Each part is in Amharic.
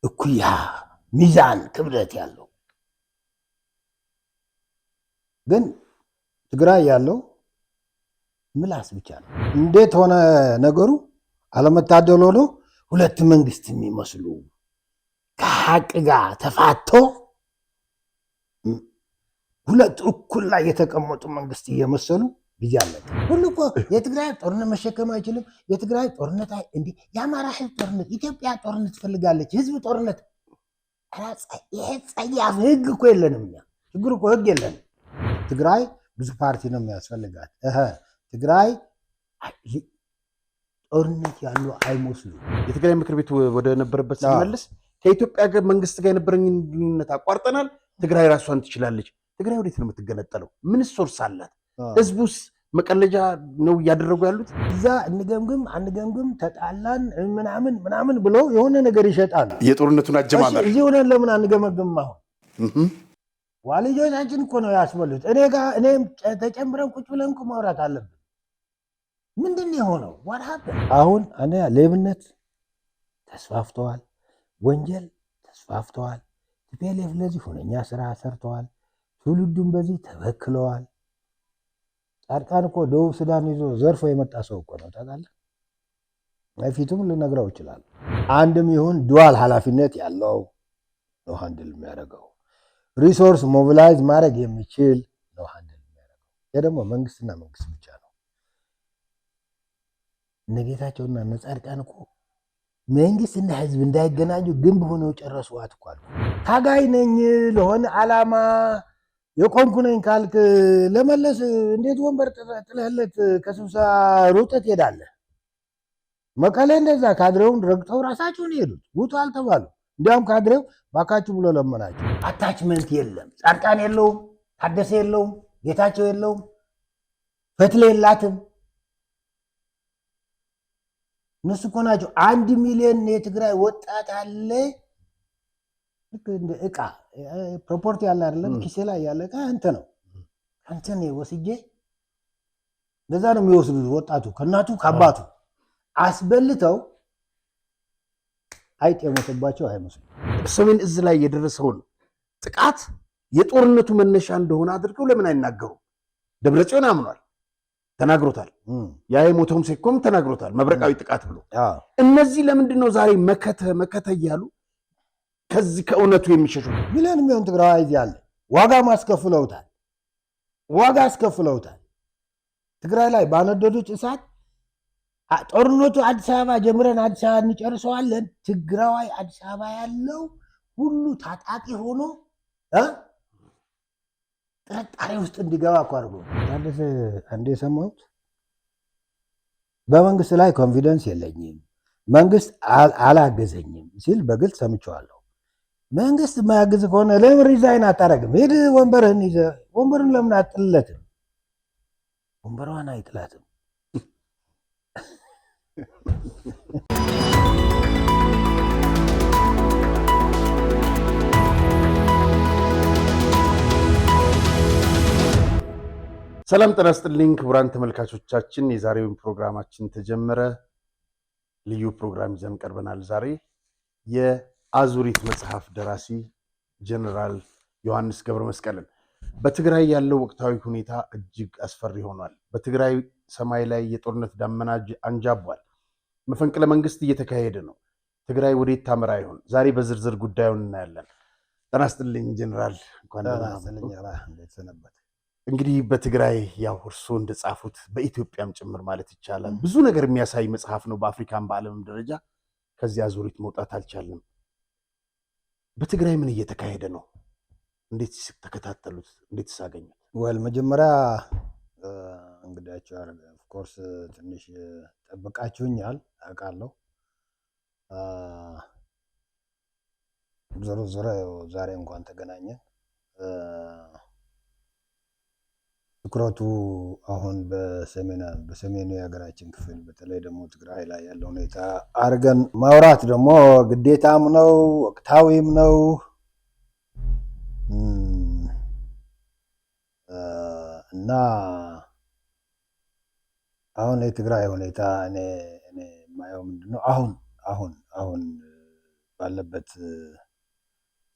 እኩያ ሚዛን ክብደት ያለው ግን ትግራይ ያለው ምላስ ብቻ ነው። እንዴት ሆነ ነገሩ? አለመታደል ሆኖ ሁለት መንግስት የሚመስሉ ከሀቅ ጋር ተፋቶ ሁለት እኩል ላይ የተቀመጡ መንግስት እየመሰሉ ጊዜ አለቀ። ሁሉ እኮ የትግራይ ጦርነት መሸከም አይችልም። የትግራይ ጦርነት እንዲ የአማራ ህዝብ ጦርነት፣ ኢትዮጵያ ጦርነት ትፈልጋለች። ህዝብ ጦርነት ይሄ ጸያፍ ህግ እኮ የለንም። ችግር እኮ ህግ የለንም። ትግራይ ብዙ ፓርቲ ነው የሚያስፈልጋት። ትግራይ ጦርነት ያሉ አይመስሉ። የትግራይ ምክር ቤት ወደ ነበረበት ሲመለስ ከኢትዮጵያ መንግስት ጋር የነበረኝን ግንኙነት አቋርጠናል፣ ትግራይ ራሷን ትችላለች። ትግራይ ወዴት ነው የምትገነጠለው? ምን ሶርስ አላት? ህዝቡስ መቀለጃ ነው እያደረጉ ያሉት? እዛ እንገምግም አንገምግም ተጣላን ምናምን ብሎ የሆነ ነገር ይሸጣሉ። የጦርነቱን አጀማመር እዚህ ሆነን ለምን አንገመግም? አሁን ዋልጆቻችን እኮ ነው ያስበሉት። እኔም ተጨምረን ቁጭ ብለን እኮ ማውራት አለብን። ምንድን የሆነው? አሁን ሌብነት ተስፋፍተዋል፣ ወንጀል ተስፋፍተዋል። ቲፒኤልኤፍ ለዚህ ሁነኛ ስራ ሰርተዋል። ትውልዱም በዚህ ተበክለዋል። ጻድቃን እኮ ደቡብ ሱዳን ይዞ ዘርፎ የመጣ ሰው እኮ ነው። ታውቃለህ? ፊቱም ልነግረው ይችላል። አንድም ይሁን ዱዋል ኃላፊነት ያለው ነው ሃንድል የሚያደርገው። ሪሶርስ ሞቢላይዝ ማድረግ የሚችል ነው ሃንድል የሚያደርገው። ይህ ደግሞ መንግስትና መንግስት ብቻ ነው። እነ ጌታቸውና እነ ጻድቃን እኮ መንግስትና ህዝብ እንዳይገናኙ ግንብ ሆነው ጨረሱዋት እኮ። ታጋይ ነኝ ለሆነ ዓላማ የቆምኩ ነኝ ካልክ ለመለስ እንዴት ወንበር ጥለህለት ከስብሰባ ሩጠህ ትሄዳለህ? መቀሌ እንደዛ ካድሬውን ረግጠው ራሳቸውን ሄዱት። ውጡ አልተባሉ። እንዲያውም ካድሬው ባካችሁ ብሎ ለመናቸው። አታችመንት የለም። ጻድቃን የለውም፣ ታደሰ የለውም፣ ጌታቸው የለውም፣ ፈትሌ የላትም። እነሱ እኮ ናቸው። 1 ሚሊዮን የትግራይ ወጣት አለ። ልክ እንደ ዕቃ ፕሮፖርቲ ያለ አይደለም፣ ኪሴ ላይ ያለ ዕቃ አንተ ነው። አንተን ወስጄ እንደዛ ነው የሚወስዱት። ወጣቱ ከእናቱ ከአባቱ አስበልተው አይጥ የሞተባቸው አይመስሉም። ሰሜን እዝ ላይ የደረሰውን ጥቃት የጦርነቱ መነሻ እንደሆነ አድርገው ለምን አይናገሩም? ደብረጽዮን አምኗል፣ ተናግሮታል። ያ የሞተውም ሴኮም ተናግሮታል፣ መብረቃዊ ጥቃት ብሎ። እነዚህ ለምንድን ነው ዛሬ መከተ እያሉ ከዚህ ከእውነቱ የሚሸሹ? ሚሊዮን የሚሆን ትግራዋይ ያለ ዋጋ አስከፍለውታል። ትግራይ ላይ ባነደዱት እሳት ጦርነቱ አዲስ አበባ ጀምረን አዲስ አበባ እንጨርሰዋለን። ትግራዋይ አዲስ አበባ ያለው ሁሉ ታጣቂ ሆኖ ጥርጣሬ ውስጥ እንዲገባ እኮ አድርጎ ታደሰ አንዴ የሰማሁት በመንግስት ላይ ኮንፊደንስ የለኝም፣ መንግስት አላገዘኝም ሲል በግልጽ ሰምቼዋለሁ። መንግስት የማያግዝ ከሆነ ለምን ሪዛይን አታረግም? ሄድ ወንበርህን ይዘህ ወንበርን ለምን አጥለትም? ወንበሯን አይጥላትም። ሰላም ጤና ይስጥልኝ ክቡራን ተመልካቾቻችን፣ የዛሬውን ፕሮግራማችን ተጀመረ። ልዩ ፕሮግራም ይዘን ቀርበናል። ዛሬ የአዙሪት መጽሐፍ ደራሲ ጀነራል ዮሐንስ ገብረመስቀልን በትግራይ ያለው ወቅታዊ ሁኔታ እጅግ አስፈሪ ሆኗል። በትግራይ ሰማይ ላይ የጦርነት ዳመና አንጃቧል። መፈንቅለ መንግስት እየተካሄደ ነው። ትግራይ ወዴት ታመራ ይሆን? ዛሬ በዝርዝር ጉዳዩን እናያለን። ጤና ይስጥልኝ ጀነራል። እንግዲህ በትግራይ ያው እርስዎ እንደጻፉት በኢትዮጵያም ጭምር ማለት ይቻላል ብዙ ነገር የሚያሳይ መጽሐፍ ነው። በአፍሪካም በዓለምም ደረጃ ከዚህ አዙሪት መውጣት አልቻለም። በትግራይ ምን እየተካሄደ ነው? እንዴት ተከታተሉት? እንዴት ሳገኙት? መጀመሪያ እንግዲያቸው ኦፍ ኮርስ ትንሽ ጠብቃችሁኛል አውቃለሁ። ዞሮ ዛሬ እንኳን ተገናኘን። ትኩረቱ አሁን በሰሜኑ የሀገራችን ክፍል በተለይ ደግሞ ትግራይ ላይ ያለው ሁኔታ አርገን ማውራት ደግሞ ግዴታም ነው ወቅታዊም ነው። እና አሁን የትግራይ ሁኔታ እኔ የማየው ምንድነው አሁን ባለበት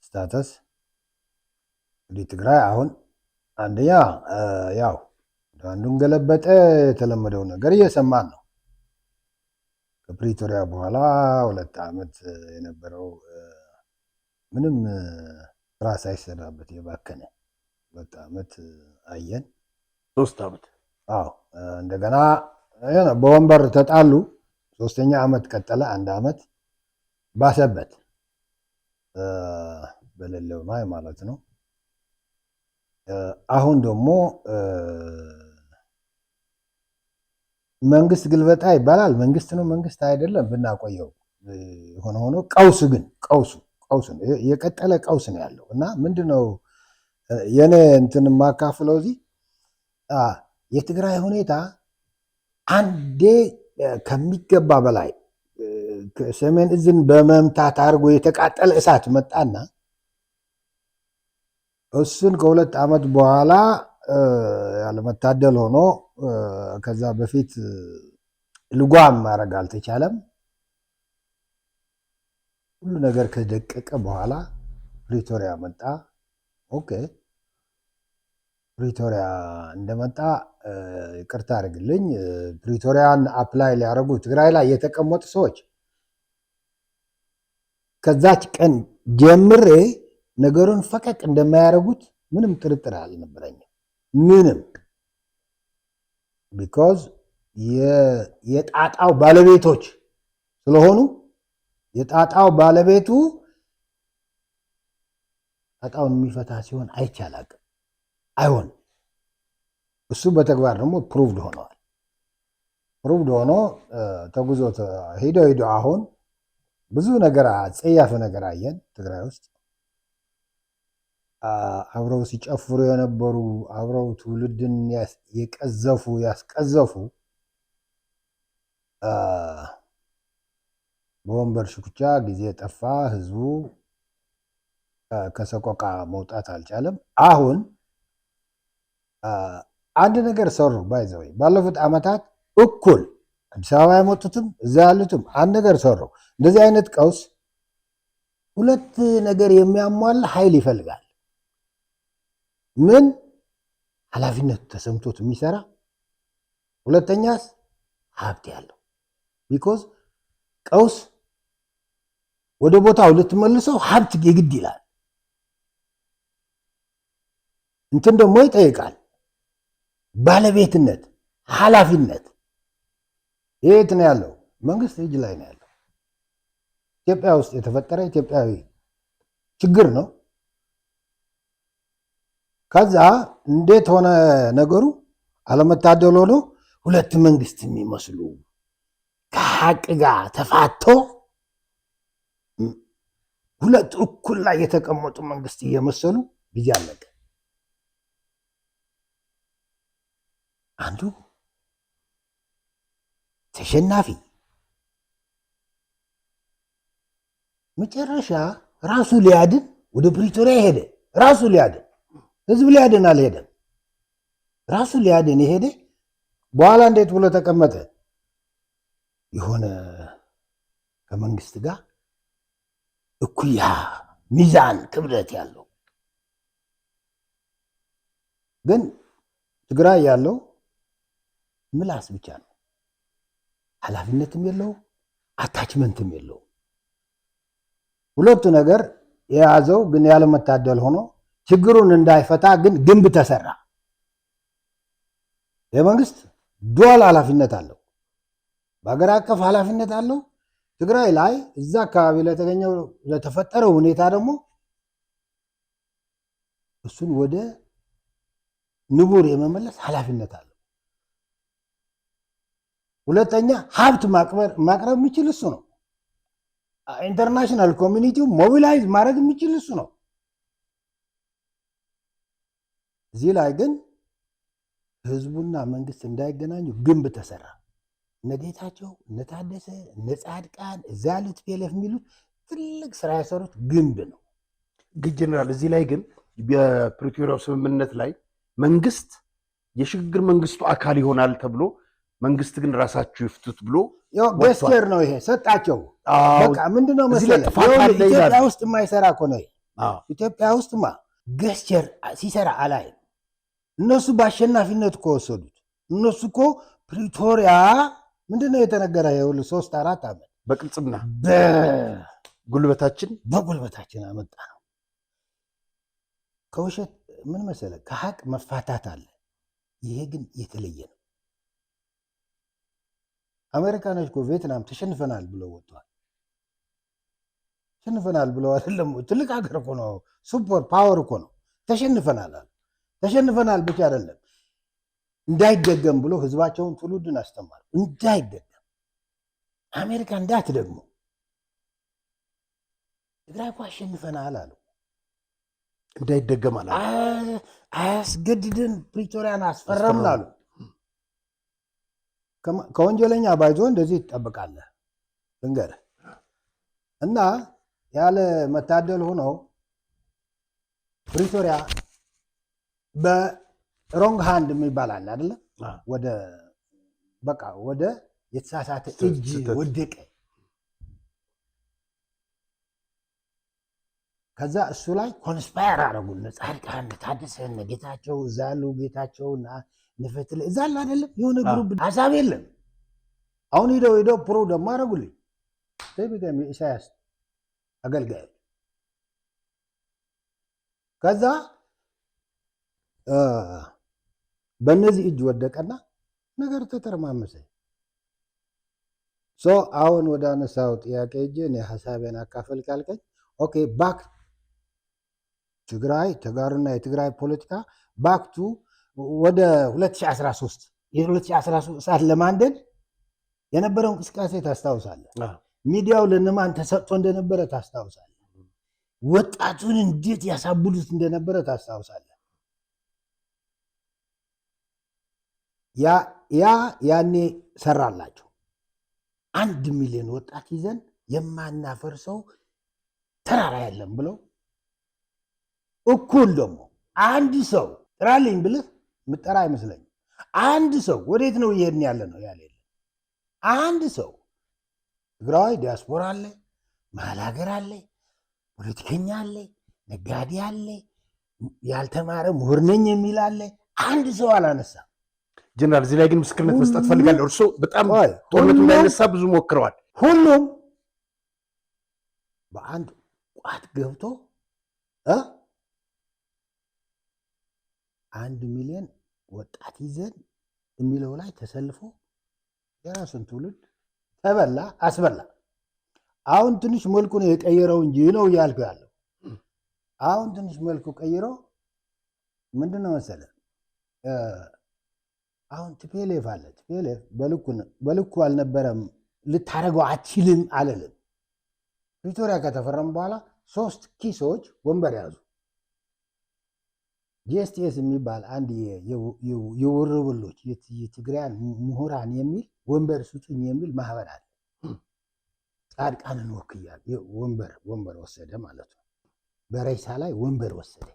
ስታተስ እንግዲህ ትግራይ አሁን አንደኛ ያው አንዱን ገለበጠ የተለመደው ነገር እየሰማን ነው። ከፕሪቶሪያ በኋላ 2 ዓመት የነበረው ምንም ስራ ሳይሰራበት የባከነ 2 ዓመት አየን። 3 ዓመት እንደገና በወንበር ተጣሉ። 3ኛ ዓመት ቀጠለ። 1 ዓመት ባሰበት በሌለው ላይ ማለት ነው። አሁን ደግሞ መንግስት ግልበጣ ይባላል። መንግስት ነው መንግስት አይደለም ብናቆየው ሆኖ ቀውሱ የቀጠለ ቀውስ ነው ያለው እና ምንድነው የኔ እንትን ማካፍለው እዚህ የትግራይ ሁኔታ አንዴ ከሚገባ በላይ ሰሜን እዝን በመምታት አድርጎ የተቃጠለ እሳት መጣና እሱን ከ2 ዓመት በኋላ ያለመታደል ሆኖ ከዛ በፊት ልጓም ማድረግ አልተቻለም። ሁሉ ነገር ከደቀቀ በኋላ ፕሪቶሪያ መጣ። ኦኬ ፕሪቶሪያ እንደመጣ ይቅርታ አድርግልኝ፣ ፕሪቶሪያን አፕላይ ሊያደርጉ ትግራይ ላይ የተቀመጡ ሰዎች ከዛች ቀን ጀምሬ ነገሩን ፈቀቅ እንደማያደርጉት ምንም ጥርጥር አልነበረኝም። ምንም ቢኮዝ የጣጣው ባለቤቶች ስለሆኑ የጣጣው ባለቤቱ ጣጣውን የሚፈታ ሲሆን አይቻላቅም አይሆን። እሱ በተግባር ደግሞ ፕሩቭድ ሆነዋል። ፕሩቭድ ሆኖ ተጉዞ ሄዶ አሁን ብዙ ነገር አጸያፍ ነገር አየን ትግራይ ውስጥ። አብረው ሲጨፍሩ የነበሩ አብረው ትውልድን ያስቀዘፉ በወንበር ሽኩቻ ጊዜ ጠፋ። ህዝቡ ከሰቆቃ መውጣት አልቻለም። አሁን አንድ ነገር ሰሩ። ባይዘወይ ባለፉት ዓመታት እኩል አዲስ አበባ የመጡትም እዛ ያሉትም አንድ ነገር ሰሩ። እንደዚህ አይነት ቀውስ 2 ነገር የሚያሟላ ኃይል ይፈልጋል። ምን ኃላፊነቱ ተሰምቶት የሚሰራ፣ ሁለተኛስ ሀብት ያለው። ቢኮዝ ቀውስ ወደ ቦታው ልትመልሰው ሀብት የግድ ይላል። እንትን ደግሞ ይጠይቃል ባለቤትነት፣ ኃላፊነት። የት ነው ያለው? መንግስት እጅ ላይ ነው ያለው። ኢትዮጵያ ውስጥ የተፈጠረ ኢትዮጵያዊ ችግር ነው። ከዛ እንዴት ሆነ ነገሩ? አለመታደል ሆኖ 2 መንግስት የሚመስሉ ከሀቅ ጋር ተፋቶ 2 እኩል ላይ የተቀመጡ መንግስት እየመሰሉ ጊዜ አለቀ። አንዱ ተሸናፊ መጨረሻ ራሱ ሊያድን ወደ ፕሪቶሪያ ሄደ። ራሱ ሊያድን፣ ህዝብ ሊያድን አልሄደም። ራሱ ሊያድን የሄደ በኋላ እንዴት ብሎ ተቀመጠ? የሆነ ከመንግስት ጋር እኩያ ሚዛን ክብደት ያለው ግን ትግራይ ያለው ምላስ ብቻ ነው። ኃላፊነትም የለው፣ አታችመንትም የለው። 2ቱ ነገር የያዘው ግን ያለመታደል ሆኖ ችግሩን እንዳይፈታ ግን ግንብ ተሰራ። የመንግስት ዱዋል ኃላፊነት አለው፣ በሀገር አቀፍ ኃላፊነት አለው። ትግራይ ላይ እዛ አካባቢ ለተገኘው ለተፈጠረው ሁኔታ ደግሞ እሱን ወደ ንቡር የመመለስ ኃላፊነት አለው። ሁለተኛ ሀብት ማቅረብ የሚችል እሱ ነው። ኢንተርናሽናል ኮሚኒቲው ሞቢላይዝ ማድረግ የሚችል እሱ ነው። እዚህ ላይ ግን ህዝቡና መንግስት እንዳይገናኙ ግንብ ተሰራ። እነ ጌታቸው፣ እነ ታደሰ፣ እነ ጻድቃን እዛ ያሉት ፒኤልኤፍ የሚሉት ትልቅ ስራ የሰሩት ግንብ ነው። ጀነራል፣ እዚህ ላይ ግን የፕሪቶሪያው ስምምነት ላይ መንግስት የሽግግር መንግስቱ አካል ይሆናል ተብሎ መንግስት ግን ራሳችሁ ይፍቱት ብሎ ገስኬር ነው። ይሄ ሰጣቸው። በቃ ምንድነው መሰለህ ኢትዮጵያ ውስጥ የማይሰራ እኮ ነው። ኢትዮጵያ ውስጥማ ገስቸር ሲሰራ አላይ እነሱ በአሸናፊነት እኮ ወሰዱት። እነሱ እኮ ፕሪቶሪያ ምንድነው የተነገረ የሁሉ 3-4 ዓመት በቅልጽምና በጉልበታችን አመጣ ነው። ከውሸት ምን መሰለህ ከሀቅ መፋታት አለ። ይሄ ግን የተለየ ነው። አሜሪካኖች እኮ ቪየትናም ተሸንፈናል ብለው ወጥተዋል። ተሸንፈናል ብለው አይደለም፣ ትልቅ ሀገር እኮ ነው፣ ሱፐር ፓወር እኮ ነው። ተሸንፈናል ብቻ አይደለም እንዳይደገም ብሎ ህዝባቸውን ትውልዱን አስተማሩ። እንዳይደገም አሜሪካ እንዳትደግሙ ትግራይ እኮ አሸንፈናል አሉ። እንዳይደገም አለ አያስገድድን ፕሪቶሪያን አስፈረምን አሉ። ከወንጀለኛ ባይዞ እንደዚህ ትጠብቃለህ ልንገርህ። እና ያለ መታደል ሆነው ፕሪቶሪያ በሮንግ ሃንድ የሚባል አለ አይደለ? ወደ የተሳሳተ እጅ ወደቀ። ከዛ እሱ ላይ ኮንስፓየር አደረጉ። ጻድቃን ታደሰ ጌታቸው እዛ ያሉ ጌታቸውና ንፈትል እዛ አለ አይደለም? የሆነ ግሩፕ ሀሳብ የለም። አሁን ሄደው ፕሮ ደግሞ አደረጉልኝ ተብገም ኢሳያስ አገልጋዮች። ከዛ በእነዚህ እጅ ወደቀና ነገር ተተረማመሰ። አሁን ወደ አነሳው ጥያቄ እጄ እኔ ሀሳቤን አካፈል ካልከኝ ኦኬ ባክ ትግራይ ተጋሩና የትግራይ ፖለቲካ ባክቱ ወደ 2013 የ2013 ሰዓት ለማንደድ የነበረው እንቅስቃሴ ታስታውሳለህ? ሚዲያው ለነማን ተሰጥቶ እንደነበረ ታስታውሳለህ? ወጣቱን እንዴት ያሳብዱት እንደነበረ ታስታውሳለህ? ያኔ ሰራላቸው። 1 ሚሊዮን ወጣት ይዘን የማናፈርሰው ተራራ የለም ብለው እኩል ደግሞ አንድ ሰው ጥራልኝ ብልህ ምጠራ አይመስለኝም። አንድ ሰው ወዴት ነው እየሄድን ያለ ነው ያለ የለም። አንድ ሰው ትግራዋይ ዲያስፖራ አለ፣ መሀል ሀገር አለ፣ ፖለቲከኛ አለ፣ ነጋዴ አለ፣ ያልተማረ ምሁር ነኝ የሚል አለ። አንድ ሰው አላነሳም። ጀነራል እዚህ ላይ ግን ምስክርነት መስጠት ፈልጋለሁ። እርሶ በጣም ጦርነቱ እንዳይነሳ ብዙ ሞክረዋል። ሁሉም በአንድ ቋት ገብቶ 1 ሚሊዮን ወጣት ይዘን የሚለው ላይ ተሰልፎ የራሱን ትውልድ ተበላ አስበላ። አሁን ትንሽ መልኩ ነው የቀየረው እንጂ ነው እያልኩ ያለው። አሁን ትንሽ መልኩ ቀይሮ ምንድነው መሰለህ አሁን ቲፒኤልኤፍ አለ። ቲፒኤልኤፍ በልኩ አልነበረም፣ ልታደርገው አትችልም አለልም። ፕሪቶሪያ ከተፈረመ በኋላ 3 ኪሶች ወንበር ያዙ። ጂኤስቲኤስ የሚባል አንድ የወረበሎች የትግራያን ምሁራን የሚል ወንበር ስጡኝ የሚል ማህበር አለ። ጻድቃንን ወክያል ወንበር ወሰደ ማለት ነው። በሬሳ ላይ ወንበር ወሰደ።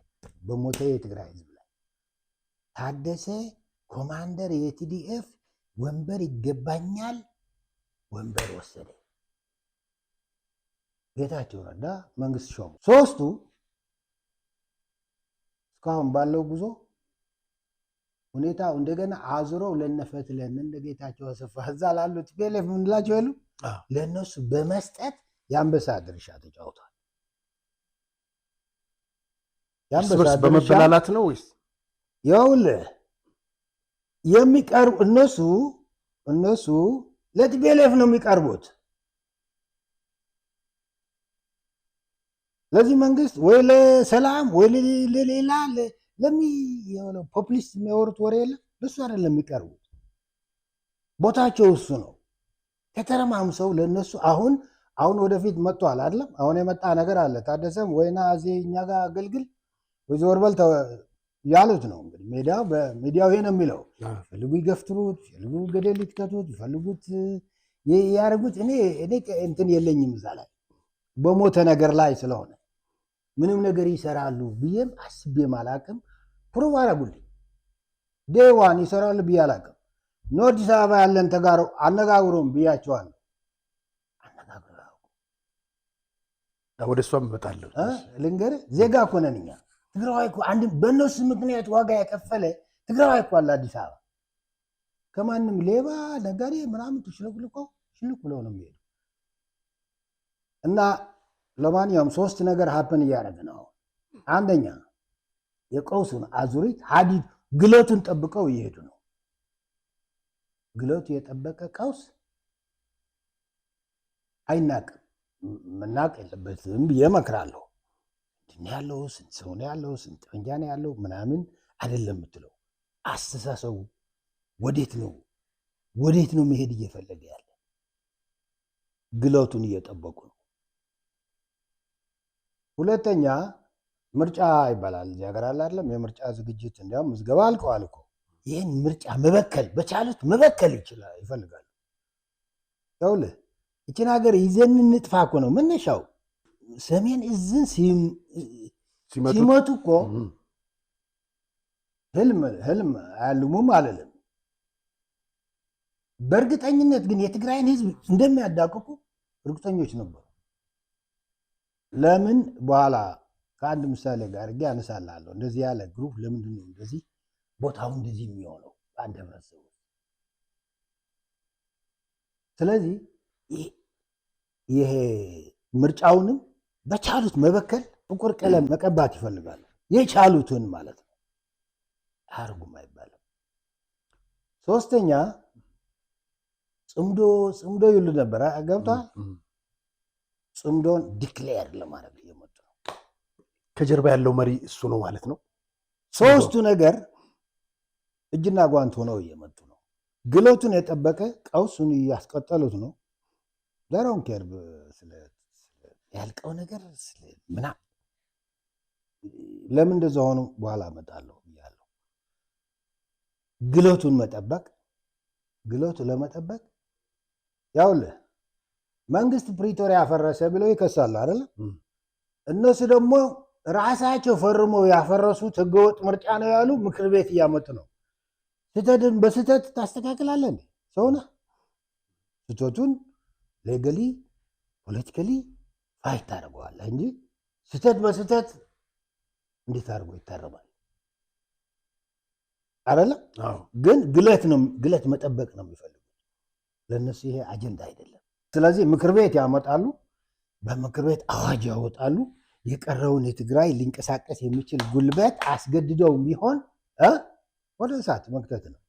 በሞተ የትግራይ ህዝብ ላይ ታደሰ ኮማንደር የቲዲኤፍ ወንበር ይገባኛል ወንበር ወሰደ። ጌታቸው ረዳ መንግስት ሾሙ። 3ቱ እስካሁን ባለው ጉዞ ሁኔታው እንደገና አዙረው ለነፈትለን እንደ ጌታቸው አሰፋ እዛ ላሉት ቲፒኤልኤፍ ምንላቸው የሉ ለእነሱ በመስጠት የአንበሳ ድርሻ ተጫውቷል። የአንበሳ በመበላላት ነው ወይስ ይኸውልህ የሚቀርቡ እነሱ ለቲፒኤልኤፍ ነው የሚቀርቡት። ለዚህ መንግስት ወይ ለሰላም ወይ ለሌላ ፖፕሊስት የሚያወሩት ወሬ የለም ለሱ አይደለም የሚቀርቡት። ቦታቸው እሱ ነው። ከተረማምሰው ለነሱ አሁን ወደፊት መጥቷል አይደለም? አሁን የመጣ ነገር አለ። ታደሰም ወይና እዚህ እኛ ጋር አገልግል ወይ ወርበል ያሉት ነው እንግዲህ ሚዲያው ይሄ ነው የሚለው። ፈልጉ ይገፍትሩት፣ ፈልጉ ገደል ይትከቱት፣ ፈልጉት ያርጉት። እኔ እንትን የለኝም እዛ ላይ በሞተ ነገር ላይ ስለሆነ ምንም ነገር ይሰራሉ ብዬም አስቤም አላቅም። ፕሩቭ አረጉልኝ። ዴዋን ይሰራሉ ብዬ አላቅም። አዲስ አበባ ያለን ተጋሩ አነጋግሮም ብያቸዋለሁ። አነጋግሮ ወደ እሷም እመጣለሁ። ልንገርህ፣ ዜጋ እኮ ነን እኛ። ትግራዋይ እኮ አንድ በእነሱ ምክንያት ዋጋ የከፈለ ትግራዋይ እኮ አለ አዲስ አበባ። ከማንም ሌባ ነጋዴ ምናምን ተሽለክልቀው ሽልክ ብለው ነው የሚሄዱ። እና ለማንኛውም 3 ነገር ሀፕን እያደረገ ነው። አንደኛ የቀውሱን አዙሪት ሀዲድ ግለቱን ጠብቀው እየሄዱ ነው። ግለቱ የጠበቀ ቀውስ አይናቅም። መናቅ የለበትም ብዬ እመክራለሁ። ያለው ስንት ሰው ነው ያለው፣ ስንት ጠመንጃ ነው ያለው ምናምን አይደለም የምትለው። አስተሳሰቡ ወዴት ነው መሄድ እየፈለገ ያለ? ግለቱን እየጠበቁ ነው። ሁለተኛ ምርጫ ይባላል እዚህ ሀገር አለ አይደለም? የምርጫ ዝግጅት እንዲያውም ምዝገባ አልቀዋል እኮ። ይህን ምርጫ መበከል በቻሉት መበከል ይፈልጋሉ። ይኸውልህ ይችን ሀገር ይዘን እንጥፋ እኮ ነው መነሻው። ሰሜን እዝን ሲመቱ እኮ ህልም አያልሙም አልልም። በእርግጠኝነት ግን የትግራይን ህዝብ እንደሚያዳቅቁ እርግጠኞች ነበሩ። ለምን በኋላ ከአንድ ምሳሌ ጋር ጋ ያነሳላለሁ። እንደዚህ ያለ ግሩፕ ለምንድን ነው እንደዚህ ቦታው እንደዚህ የሚሆነው በአንድ ህብረተሰቡ? ስለዚህ ይሄ ምርጫውንም በቻሉት መበከል ጥቁር ቀለም መቀባት ይፈልጋሉ። የቻሉትን ማለት ነው። አርጉም አይባልም። ሶስተኛ ጽምዶ ይሉ ነበር። ገብቷል። ጽምዶን ዲክሌር ለማድረግ እየመጡ ነው። ከጀርባ ያለው መሪ እሱ ነው ማለት ነው። ሶስቱ ነገር እጅና ጓንት ሆነው እየመጡ ነው። ግለቱን የጠበቀ ቀውሱን እያስቀጠሉት ነው። ዳራውን ከርብ ያልቀው ነገር ምና ለምን እንደዛ ሆኑ በኋላ እመጣለሁ ብያለሁ። ግለቱን መጠበቅ ግለቱ ለመጠበቅ ያውልህ መንግስት ፕሪቶሪያ ያፈረሰ ብለው ይከሳሉ አይደል? እነሱ ደግሞ ራሳቸው ፈርመው ያፈረሱት ህገወጥ ምርጫ ነው ያሉ ምክር ቤት እያመጡ ነው። ስህተትን በስህተት ታስተካክላለህ እንዴ? ሰውና ስህተቱን ሌገሊ ፖለቲካሊ ፋይት ታደርገዋለህ እንጂ ስህተት በስህተት እንዴት አድርጎ ይታረማል? አይደለም። ግን ግለት መጠበቅ ነው የሚፈልጉት። ለእነሱ ይሄ አጀንዳ አይደለም። ስለዚህ ምክር ቤት ያመጣሉ፣ በምክር ቤት አዋጅ ያወጣሉ። የቀረውን የትግራይ ሊንቀሳቀስ የሚችል ጉልበት አስገድደው ቢሆን ወደ እሳት መክተት ነው።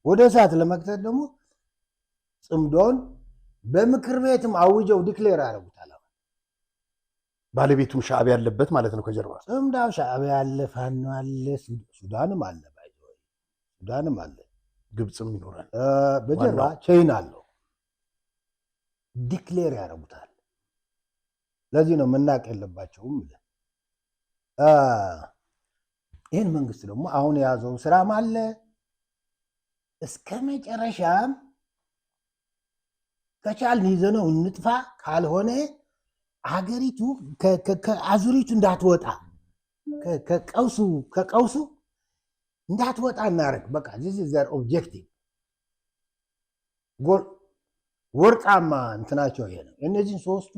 ወደ እሳት ለመክተት ደግሞ ጽምዶን በምክር ቤትም አውጀው ዲክሌር ያደርጉታል። ባለቤቱም ሻዕቢያ ያለበት ማለት ነው ከጀርባ። ጽምዳው ሻዕቢያ ያለ፣ ፋኖ አለ፣ ሱዳንም አለ፣ ሱዳንም አለ፣ ግብፅም ይኖራል። በጀርባ ቻይና አለው። ዲክሌር ያደርጉታል። ለዚህ ነው መናቅ የለባቸውም። ይህን መንግስት ደግሞ አሁን የያዘው ስራም አለ እስከ መጨረሻም ከቻልን ይዘነው እንጥፋ፣ ካልሆነ ሀገሪቱ ከአዙሪቱ እንዳትወጣ ከቀውሱ እንዳትወጣ እናደርግ። በቃ ዘር ኦብጀክቲቭ ወርቃማ እንትናቸው ይሄ ነው። እነዚህን ሶስቱ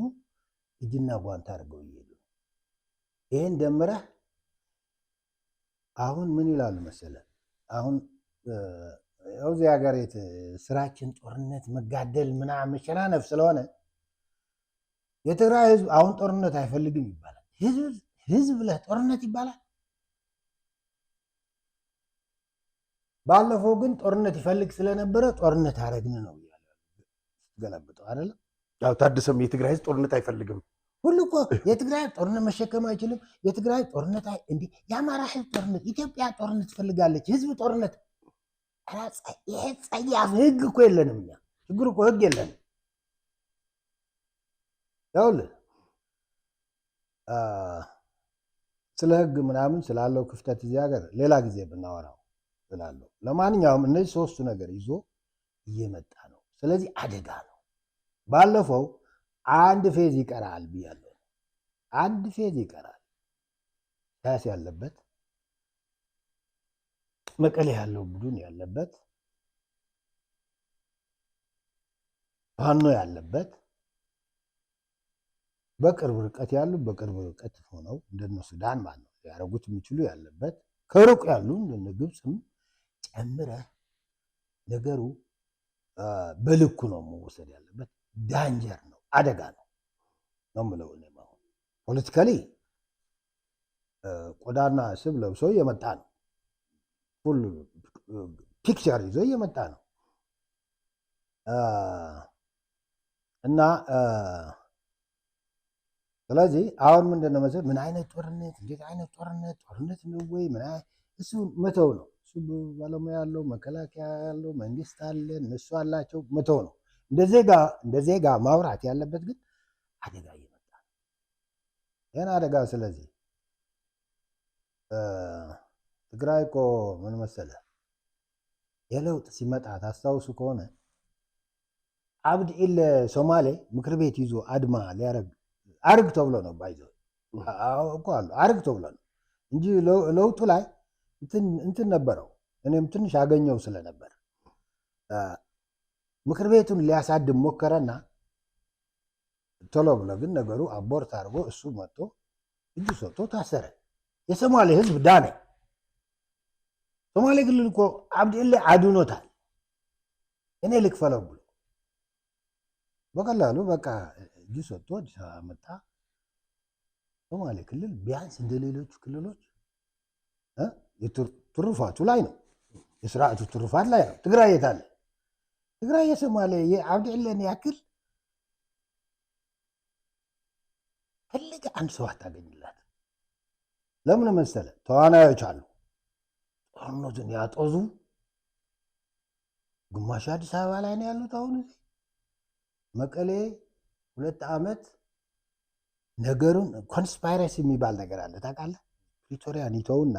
እጅና ጓንት አድርገው እየሄዱ ነው። ይህን ደምረህ አሁን ምን ይላሉ መሰለ? አሁን እዚህ ሀገር ስራችን ጦርነት፣ መጋደል፣ ምናምን መሸናነፍ ስለሆነ የትግራይ ህዝብ አሁን ጦርነት አይፈልግም ይባላል። ህዝብ ብለህ ጦርነት ይባላል። ባለፈው ግን ጦርነት ይፈልግ ስለነበረ ጦርነት አረግን ነው ገለብጠው አይደለም። ያው ታደሰም የትግራይ ህዝብ ጦርነት አይፈልግም። ሁሉ እኮ የትግራይ ጦርነት መሸከም አይችልም። የትግራይ ጦርነት እንዴ የአማራ ህዝብ ጦርነት፣ ኢትዮጵያ ጦርነት ትፈልጋለች። ህዝብ ጦርነት ይሄ ጸያፍ ህግ እኮ የለንም እኛ። ችግር እኮ ህግ የለንም። ያውልህ ስለ ህግ ምናምን ስላለው ክፍተት እዚህ ሀገር ሌላ ጊዜ ብናወራው ስላለው፣ ለማንኛውም እነዚህ ሶስቱ ነገር ይዞ እየመጣ ነው። ስለዚህ አደጋ ነው። ባለፈው አንድ ፌዝ ይቀራል ብያለሁ። አንድ ፌዝ ይቀራል። ያስ ያለበት መቀሌ ያለው ቡድን ያለበት ፋኖ ያለበት በቅርብ ርቀት ያሉ በቅርብ ርቀት ሆነው እንደነ ሱዳን ማለት ነው ያደረጉት የሚችሉ ያለበት ከሩቅ ያሉ እንደነ ግብፅም ጨምረህ ነገሩ በልኩ ነው መወሰድ ያለበት። ዳንጀር ነው፣ አደጋ ነው የምለው እኔ። አሁን ፖለቲካሊ ቆዳና ስብ ለብሶ እየመጣ ነው፣ ሁሉ ፒክቸር ይዞ እየመጣ ነው እና ስለዚህ አሁን ምንድን ነው መሰለህ ምን አይነት ጦርነት እንዴት አይነት ጦርነት ነው ወይ እሱ መተው ነው። እሱ ባለሙያ ያለው መከላከያ ያለው መንግስት አለ እነሱ አላቸው መተው ነው። እንደ ዜጋ ማውራት ያለበት ግን አደጋ እየመጣ ነው ይህን አደጋ። ስለዚህ ትግራይ እኮ ምን መሰለህ የለውጥ ሲመጣ ታስታውሱ ከሆነ አብዲ ኢለ ሶማሌ ምክር ቤት ይዞ አድማ ሊያረግ አርግ ተብሎ ነው ባይዘው እኮ አሉ አርግ ተብሎ ነው እንጂ ለውጡ ላይ እንትን ነበረው። እኔም ትንሽ አገኘው ስለነበር ምክር ቤቱን ሊያሳድም ሞከረና ቶሎ ብሎ ግን ነገሩ አቦርት አድርጎ እሱ መጥቶ እጁ ሰጥቶ ታሰረ። የሶማሌ ህዝብ ዳነ። ሶማሌ ክልል እኮ አብዲ ኢለ አድኖታል። እኔ ልክፈለው ብሎ በቀላሉ በቃ እጁ ሰጥቶ አዲስ አበባ መጣ። ሶማሌ ክልል ቢያንስ እንደ ሌሎቹ ክልሎች ትሩፋቱ ላይ ነው፣ የስርዓቱ ትሩፋት ላይ ነው። ትግራይ የት አለ? ትግራይ የሶማሌ የአብዲ ኢለን ያክል ፈልገ አንድ ሰው አታገኝላት። ለምን መሰለ? ተዋናዮች አሉ ጦርነቱን ያጦዙ። ግማሽ አዲስ አበባ ላይ ነው ያሉት። አሁን እዚህ መቀሌ 2 ዓመት ነገሩን ኮንስፓይረሲ የሚባል ነገር አለ ታውቃለህ። ፕሪቶሪያን ይተውና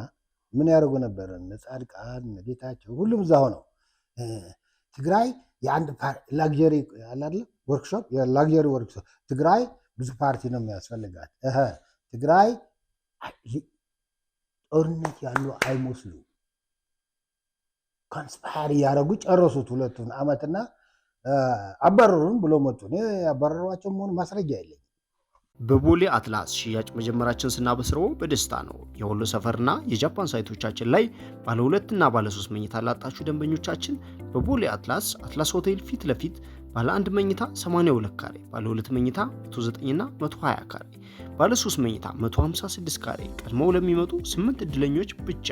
ምን ያደርጉ ነበር? ጻድቃን ጌታቸው ሁሉም እዛ ሆነው ትግራይ የአንድ ላግዠሪ አለ አይደል ወርክሾፕ፣ የላግዠሪ ወርክሾፕ ትግራይ ብዙ ፓርቲ ነው የሚያስፈልጋት። ትግራይ ጦርነት ያሉ አይመስሉ ኮንስፓየር ያደረጉ ጨረሱት 2 ዓመትና አባረሩን ብሎ መጡ። እኔ ያባረሯቸው መሆኑ ማስረጃ የለኝም። በቦሌ አትላስ ሽያጭ መጀመራችን ስናበስረው በደስታ ነው። የወሎ ሰፈርና የጃፓን ሳይቶቻችን ላይ ባለ 2 እና ባለ 3 መኝታ ላጣችሁ ደንበኞቻችን በቦሌ አትላስ ሆቴል ፊት ለፊት ባለ 1 መኝታ 82 ካሬ፣ ባለ 2 መኝታ 109 እና 120 ካሬ፣ ባለ 3 መኝታ 156 ካሬ ቀድመው ለሚመጡ 8 እድለኞች ብቻ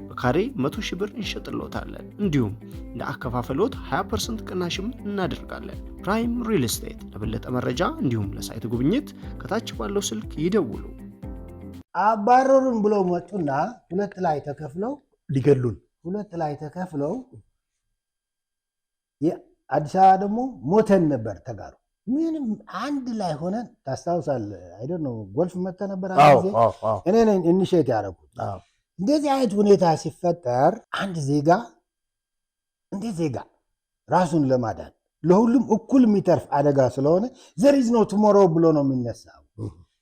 በካሬ 100 ሺህ ብር እንሸጥልዎታለን። እንዲሁም እንደ አከፋፈሎት 20% ቅናሽም እናደርጋለን። ፕራይም ሪል ስቴት። ለበለጠ መረጃ እንዲሁም ለሳይት ጉብኝት ከታች ባለው ስልክ ይደውሉ። አባረሩን ብለው መጡና 2 ላይ ተከፍለው ሊገሉን 2 ላይ ተከፍለው አዲስ አበባ ደግሞ ሞተን ነበር ተጋሩ። ምንም አንድ ላይ ሆነን ታስታውሳለህ አይደል ነው ጎልፍ መተ ነበር አንዴ እኔ ነኝ ኢኒሼት ያደረኩት። እንደዚህ አይነት ሁኔታ ሲፈጠር አንድ ዜጋ እንደ ዜጋ ራሱን ለማዳን ለሁሉም እኩል የሚተርፍ አደጋ ስለሆነ there is no tomorrow ብሎ ነው የሚነሳው።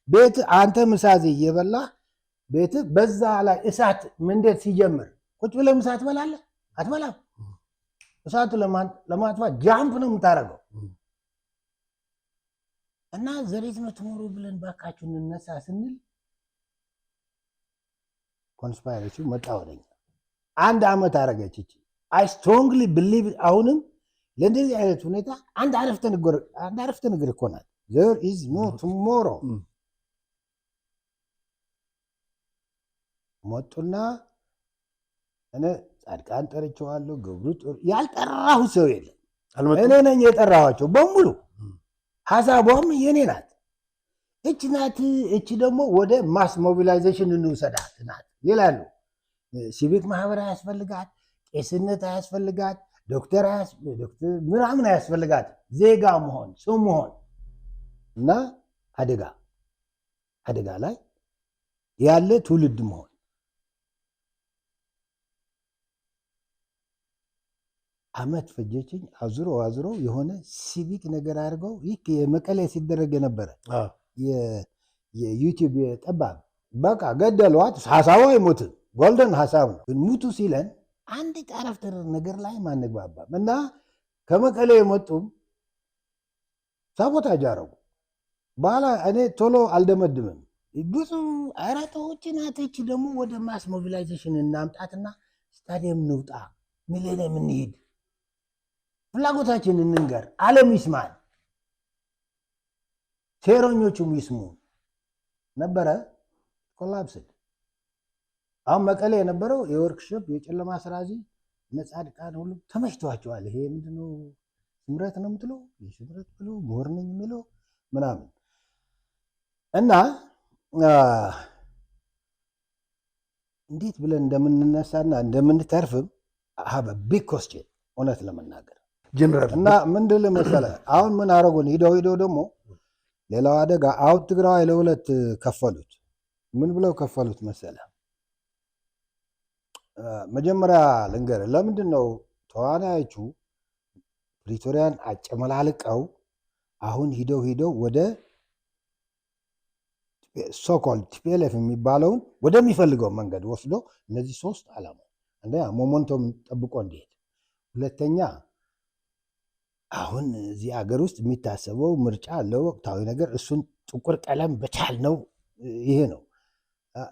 ቤት አንተ ምሳዜ እየበላ ቤት በዛ ላይ እሳት መንደድ ሲጀምር ቁጭ ብለህ ምሳ ትበላለህ አትበላም? እሳቱ ለማጥፋት ጃምፕ ነው የምታደርገው። እና there is no tomorrow ብለን ባካችሁ እንነሳ ስንል ኮንስፓይሬሲ መጣ ወደኛ። 1 ዓመት አረገች እቺ። I strongly believe አሁንም ለእንደዚህ አይነት ሁኔታ አንድ አረፍተ ነገር እኮ ናት። there is no tomorrow ሞቱና እኔ ጻድቃን ጠርቼዋለሁ፣ ገብሩ ያልጠራሁ ሰው የለም። እኔ ነኝ የጠራኋቸው በሙሉ። ሀሳቧም የኔ ናት። እቺ ናት። እቺ ደግሞ ወደ ማስ ሞቢላይዜሽን እንውሰዳት ናት ይላሉ። ሲቪክ ማህበር አያስፈልጋት፣ ቄስነት አያስፈልጋት፣ ዶክተር ምናምን አያስፈልጋት። ዜጋ መሆን ሰው መሆን እና አደጋ ላይ ያለ ትውልድ መሆን። አመት ፈጀችኝ። አዙሮ የሆነ ሲቪክ ነገር አድርገው ይህ የመቀሌ ሲደረግ የነበረ የዩቲዩብ ጠባብ በቃ ገደሏት። ሀሳቡ አይሞትም፣ ጎልደን ሀሳብ ነው። ግን ሙቱ ሲለን አንድ ጣረፍተ ነገር ላይ ማንግባባም እና ከመቀሌ የመጡም ሳቦታጅ አረጉ። በኋላ እኔ ቶሎ አልደመድምም። ብዙ አራታዎች ናቶች ደግሞ ወደ ማስ ሞቢላይዜሽን እናምጣትና ስታዲየም ንውጣ፣ ሚሌኒየም እንሂድ፣ ፍላጎታችን እንንገር፣ ዓለም ይስማል፣ ሴረኞቹም ይስሙ ነበረ። ኮላፕስድ። አሁን መቀሌ የነበረው የወርክሾፕ የጨለማ ስራ እዚህ ነጻድቃን ሁሉ ተመችቷቸዋል። ይሄ ምንድነው ስምረት ነው የምትለው የስምረት ብሎ ምሁር ነኝ የሚለው ምናምን እና እንዴት ብለን እንደምንነሳና እንደምንተርፍም ቢግ ኮስችን እውነት ለመናገር ጀነራል እና ምንድን መሰለህ አሁን ምን አደረጉን? ሂደው ደግሞ ሌላው አደጋ አሁን ትግራዋይ ለሁለት ከፈሉት። ምን ብለው ከፈሉት መሰለህ? መጀመሪያ ልንገርህ፣ ለምንድን ነው ተዋናዮቹ ፕሪቶሪያን አጨመላልቀው አሁን ሂደው ወደ ሶኮልድ ቲፒኤልኤፍ የሚባለውን ወደሚፈልገው መንገድ ወስዶ እነዚህ ሶስት ዓላማ፣ አንደኛ ሞመንቶም ጠብቆ እንዲሄድ፣ ሁለተኛ አሁን እዚህ ሀገር ውስጥ የሚታሰበው ምርጫ አለው ወቅታዊ ነገር፣ እሱን ጥቁር ቀለም በቻል ነው ይሄ ነው።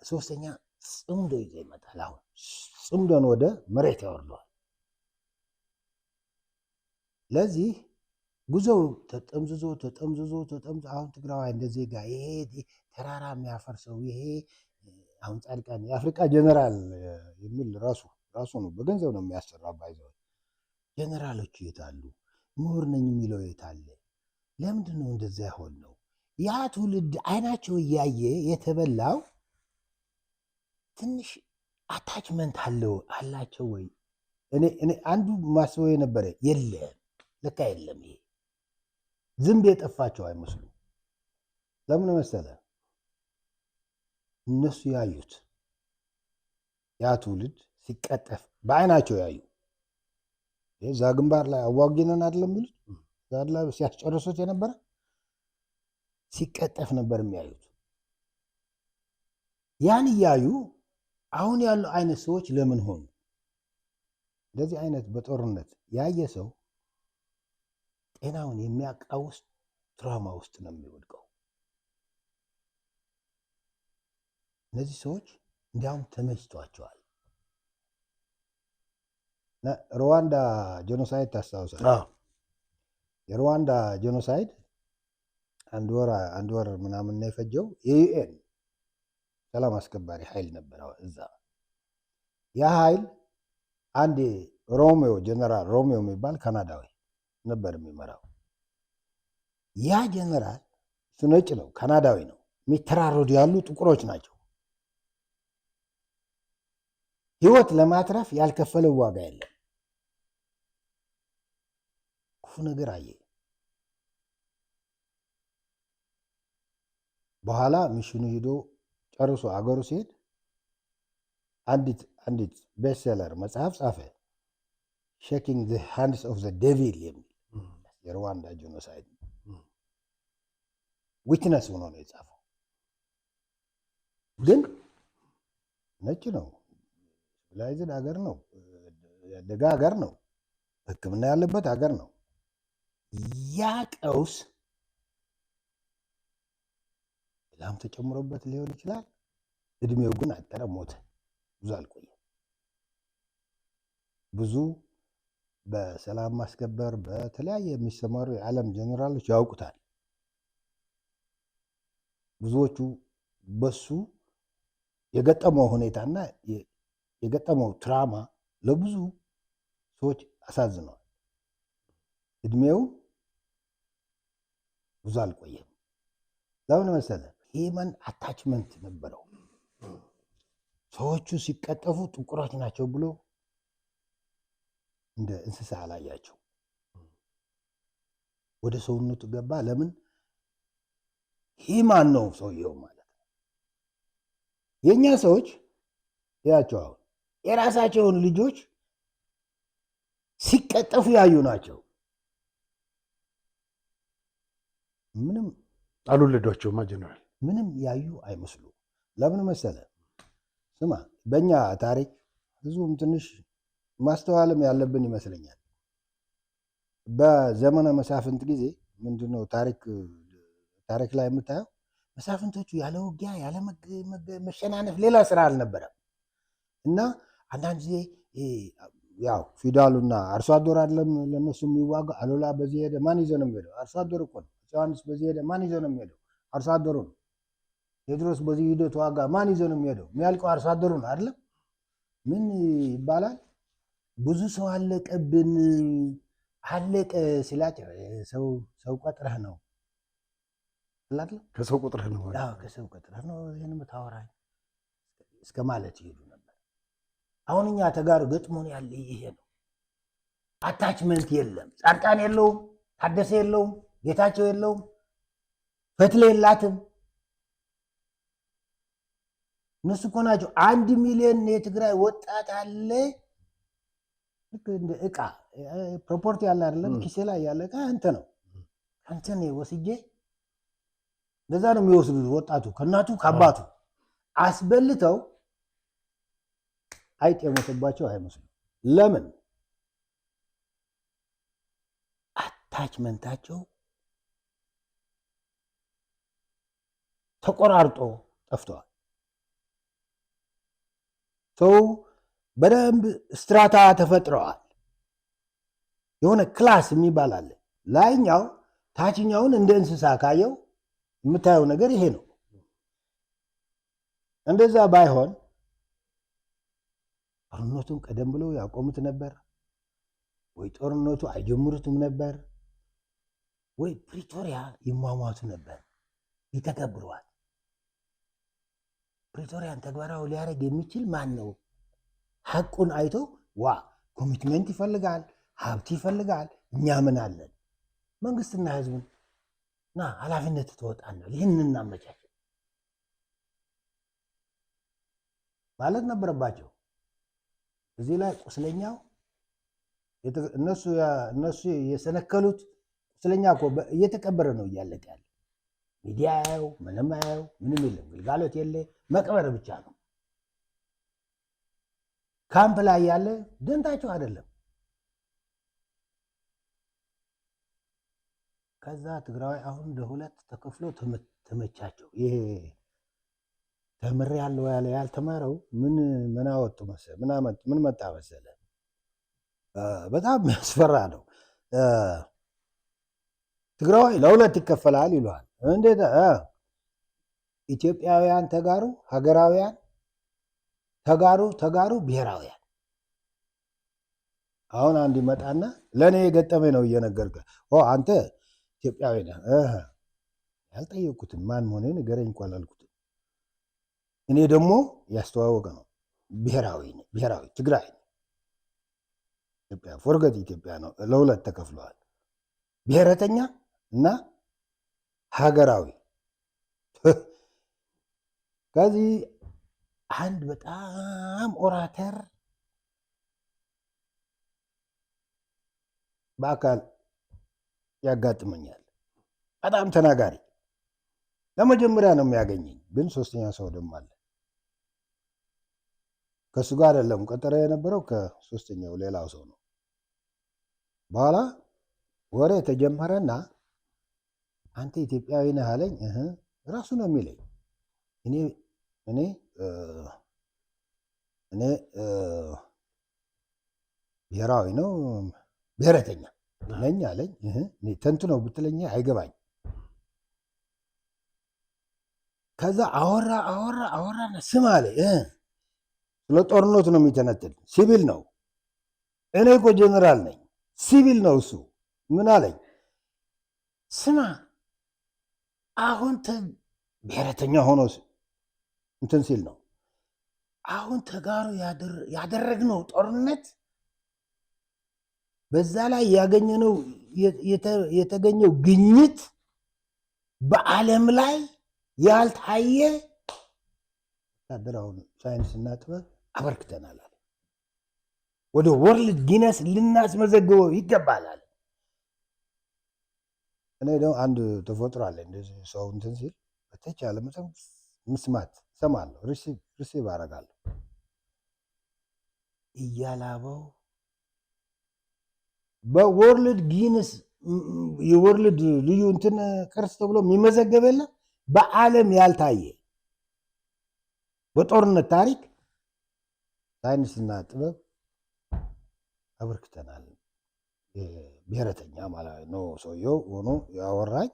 ሶስተኛ ጽምዶ ይዞ ይመጣል። አሁን ጽምዶን ወደ መሬት ያወርደዋል። ለዚህ ጉዞው ተጠምዝዞ አሁን ትግራዋይ እንደዚህ ጋር ይሄ ተራራ የሚያፈርሰው ይሄ አሁን ጻድቃን የአፍሪካ ጀነራል የሚል ራሱ ነው በገንዘብ ነው የሚያሰራ። ባይዘው ጀነራሎች የታሉ? ምሁር ነኝ የሚለው የታለ? ለምንድን ነው እንደዚያ ያሆን ነው? ያ ትውልድ አይናቸው እያየ የተበላው ትንሽ አታችመንት አላቸው ወይ? እኔ አንዱ ማስበው የነበረ የለም፣ ለካ የለም። ይሄ ዝንብ የጠፋቸው አይመስሉ። ለምን መሰለ? እነሱ ያዩት ያ ትውልድ ሲቀጠፍ በአይናቸው ያዩ። እዛ ግንባር ላይ አዋጊነን አይደለም የሚሉት ዛላ ሲያስጨርሱት የነበረ ሲቀጠፍ ነበር የሚያዩት። ያን እያዩ አሁን ያሉ አይነት ሰዎች ለምን ሆኑ? እንደዚህ አይነት በጦርነት ያየ ሰው ጤናውን የሚያቃውስ ትራውማ ውስጥ ነው የሚወድቀው። እነዚህ ሰዎች እንዲያውም ተመችቷቸዋል። ሩዋንዳ ጄኖሳይድ ታስታውሳለህ? የሩዋንዳ ጄኖሳይድ አንድ ወር ምናምን ነው የፈጀው። የዩኤን ሰላም አስከባሪ ኃይል ነበረ እዛ። ያ ኃይል አንድ ጀነራል ሮሜዮ የሚባል ካናዳዊ ነበር የሚመራው። ያ ጀነራል እሱ ነጭ ነው፣ ካናዳዊ ነው። የሚተራረዱ ያሉ ጥቁሮች ናቸው። ህይወት ለማትረፍ ያልከፈለው ዋጋ የለም። ክፉ ነገር አየ። በኋላ ሚሽኑ ሂዶ ጨርሶ አገሩ ሲሄድ አንዲት ቤስትሴለር መጽሐፍ ጻፈ፣ ሼኪንግ ዘ ሃንድስ ኦፍ ዘ ዴቪል የሚል የሩዋንዳ ጄኖሳይድ ዊትነስ ሆኖ ነው የጻፈው። ግን ነጭ ነው፣ ሲቪላይዝድ ሀገር ነው፣ ደጋ ሀገር ነው፣ ሕክምና ያለበት ሀገር ነው። ያ ቀውስ ላም ተጨምሮበት ሊሆን ይችላል። እድሜው ግን አጠረ፣ ሞተ። ብዙ አልቆየም። ብዙ በሰላም ማስከበር በተለያየ የሚሰማሩ የዓለም ጀነራሎች ያውቁታል። ብዙዎቹ በሱ የገጠመው ሁኔታና የገጠመው ትራማ ለብዙ ሰዎች አሳዝነዋል። እድሜው ብዙ አልቆየም። ለምን መሰለ? ሂውመን አታችመንት ነበረው። ሰዎቹ ሲቀጠፉ ጥቁሮች ናቸው ብሎ እንደ እንስሳ አላያቸው። ወደ ሰውነቱ ገባ። ለምን? ሂማን ነው ሰውየው ማለት ነው። የእኛ ሰዎች ያቸው አሁን የራሳቸውን ልጆች ሲቀጠፉ ያዩ ናቸው። ምንም አልወለዷቸውማ ጀነራል፣ ምንም ያዩ አይመስሉ። ለምን መሰለ? ስማ፣ በእኛ ታሪክ ብዙም ትንሽ ማስተዋልም ያለብን ይመስለኛል። በዘመነ መሳፍንት ጊዜ ምንድነው ታሪክ ታሪክ ላይ የምታየው መሳፍንቶቹ ያለ ውጊያ ያለ መሸናነፍ ሌላ ስራ አልነበረም። እና አንዳንድ ጊዜ ያው ፊውዳሉና አርሶ አደር አይደለም ለነሱ የሚዋጋ። አሉላ በዚህ ሄደ ማን ይዞ ነው የሚሄደው? አርሶ አደር እኮ ነው። ዮሐንስ በዚህ ሄደ ማን ይዞ ነው የሚሄደው? አርሶ አደሩ ነው። ቴዎድሮስ በዚህ ሂዶ ተዋጋ ማን ይዞ ነው የሚሄደው? የሚያልቀው አርሶ አደሩ ነው አይደለም? ምን ይባላል? ብዙ ሰው አለቀብን አለቀ ሲላቸው ሰው ቆጥረህ ነው ከሰው ቁጥርህ ነው ከሰው ቆጥረህ ነው ይህን የምታወራኝ እስከ ማለት ይሄዱ ነበር። አሁን እኛ ተጋሩ ገጥሞን ያለ ይሄ ነው። አታችመንት የለም። ጻድቃን የለውም፣ ታደሰ የለውም፣ ጌታቸው የለውም፣ ፈትሌ የላትም። እነሱ እኮ ናቸው 1 ሚሊዮን የትግራይ ወጣት አለ። ልክ እንደ ዕቃ ፕሮፖርቲ ያለ አይደለም ኪሴ ላይ ያለ ዕቃ አንተ ነው አንተን ወስጄ እንደዛ ነው የሚወስዱት። ወጣቱ ከእናቱ ከአባቱ አስበልተው አይጥ የሞተባቸው አይመስሉም። ለምን? አታችመንታቸው ተቆራርጦ ጠፍተዋል። ሰው በደንብ ስትራታ ተፈጥረዋል። የሆነ ክላስ የሚባል አለ። ላይኛው ታችኛውን እንደ እንስሳ ካየው የምታየው ነገር ይሄ ነው። እንደዛ ባይሆን ጦርነቱን ቀደም ብለው ያቆሙት ነበር ወይ? ጦርነቱ አይጀምሩትም ነበር ወይ? ፕሪቶሪያ ይሟሟቱ ነበር። ይተገብረዋል። ፕሪቶሪያን ተግባራዊ ሊያደርግ የሚችል ማን ነው? ሐቁን አይቶ ኮሚትመንት ይፈልጋል፣ ሀብት ይፈልጋል። እኛ ምን አለን? መንግስትና ህዝቡን ኃላፊነት ትወጣናል። ይህን እናመቻች ማለት ነበረባቸው። እዚህ ላይ ቁስለኛው እነሱ የሰነከሉት ቁስለኛ እኮ እየተቀበረ ነው እያለቀ ያለ። ሚዲያ ያየው ምንም አያየው፣ ምንም የለም፣ ግልጋሎት የለ፣ መቅበር ብቻ ነው። ካምፕ ላይ ያለ ደንታቸው አይደለም። ከዛ ትግራዋይ አሁን ለሁለት ተከፍሎ ተመቻቸው። ይሄ ተምሬያለሁ ያለ ያልተማረው ምን አወጡ መሰለህ? ምን መጣ መሰለህ? በጣም ያስፈራ ነው። ትግራዋይ ለሁለት ይከፈላል ይሏል። እንዴት? ኢትዮጵያውያን ተጋሩ፣ ሀገራውያን ተጋሩ፣ ብሔራውያን። አሁን አንድ ይመጣና ለእኔ የገጠመኝ ነው እየነገርኩህ። አንተ ኢትዮጵያዊ ነህ። ያልጠየቅኩትን ማን መሆኔ ንገረኝ እንኳን አላልኩትም። እኔ ደግሞ ያስተዋወቀ ነው ብሔራዊ ትግራይ ኢትዮጵያ ፎርገት ኢትዮጵያ ነው። ለሁለት ተከፍለዋል፣ ብሔረተኛ እና ሀገራዊ። ከዚህ አንድ በጣም ኦራተር በአካል ያጋጥመኛል። በጣም ተናጋሪ፣ ለመጀመሪያ ነው የሚያገኘኝ። ግን ሶስተኛ ሰው ደግሞ አለ። ከእሱ ጋር አይደለም ቀጠሮ የነበረው፣ ከሶስተኛው ሌላው ሰው ነው። በኋላ ወሬ ተጀመረና አንተ ኢትዮጵያዊ ነህ አለኝ። ራሱ ነው የሚለኝ። እኔ ብሔራዊ ነው ብሔረተኛ ነኝ አለኝ። ተንቱ ነው ብትለኝ አይገባኝ። ከዛ አወራና ስም አለ። ስለ ጦርነቱ ነው የሚተነትል። ሲቪል ነው። እኔ እኮ ጀነራል ነኝ። ሲቪል ነው እሱ። ምን አለኝ? ስማ አሁን ብሔረተኛ ሆኖ እንትን ሲል ነው አሁን ተጋሩ ያደረግነው ጦርነት በዛ ላይ ያገኘነው የተገኘው ግኝት በዓለም ላይ ያልታየ ወታደራዊ ሳይንስና ጥበብ አበርክተናል። ወደ ወርልድ ጊነስ ልናስመዘግበው ይገባላል። እኔ ደግሞ አንድ ተፈጥሮ አለ። እንደዚህ ሰው እንትን ሲል በተቻለ መጠን መስማት እሰማለሁ፣ ሪሲቭ አደርጋለሁ። እያላበው በወርልድ ጊነስ የወርልድ ልዩ እንትን ቅርስ ተብሎ የሚመዘገብ የለም። በዓለም ያልታየ በጦርነት ታሪክ ሳይንስና ጥበብ አበርክተናል። ብሔረተኛ ማለት ነው ሰውየው ሆኖ ያወራኝ።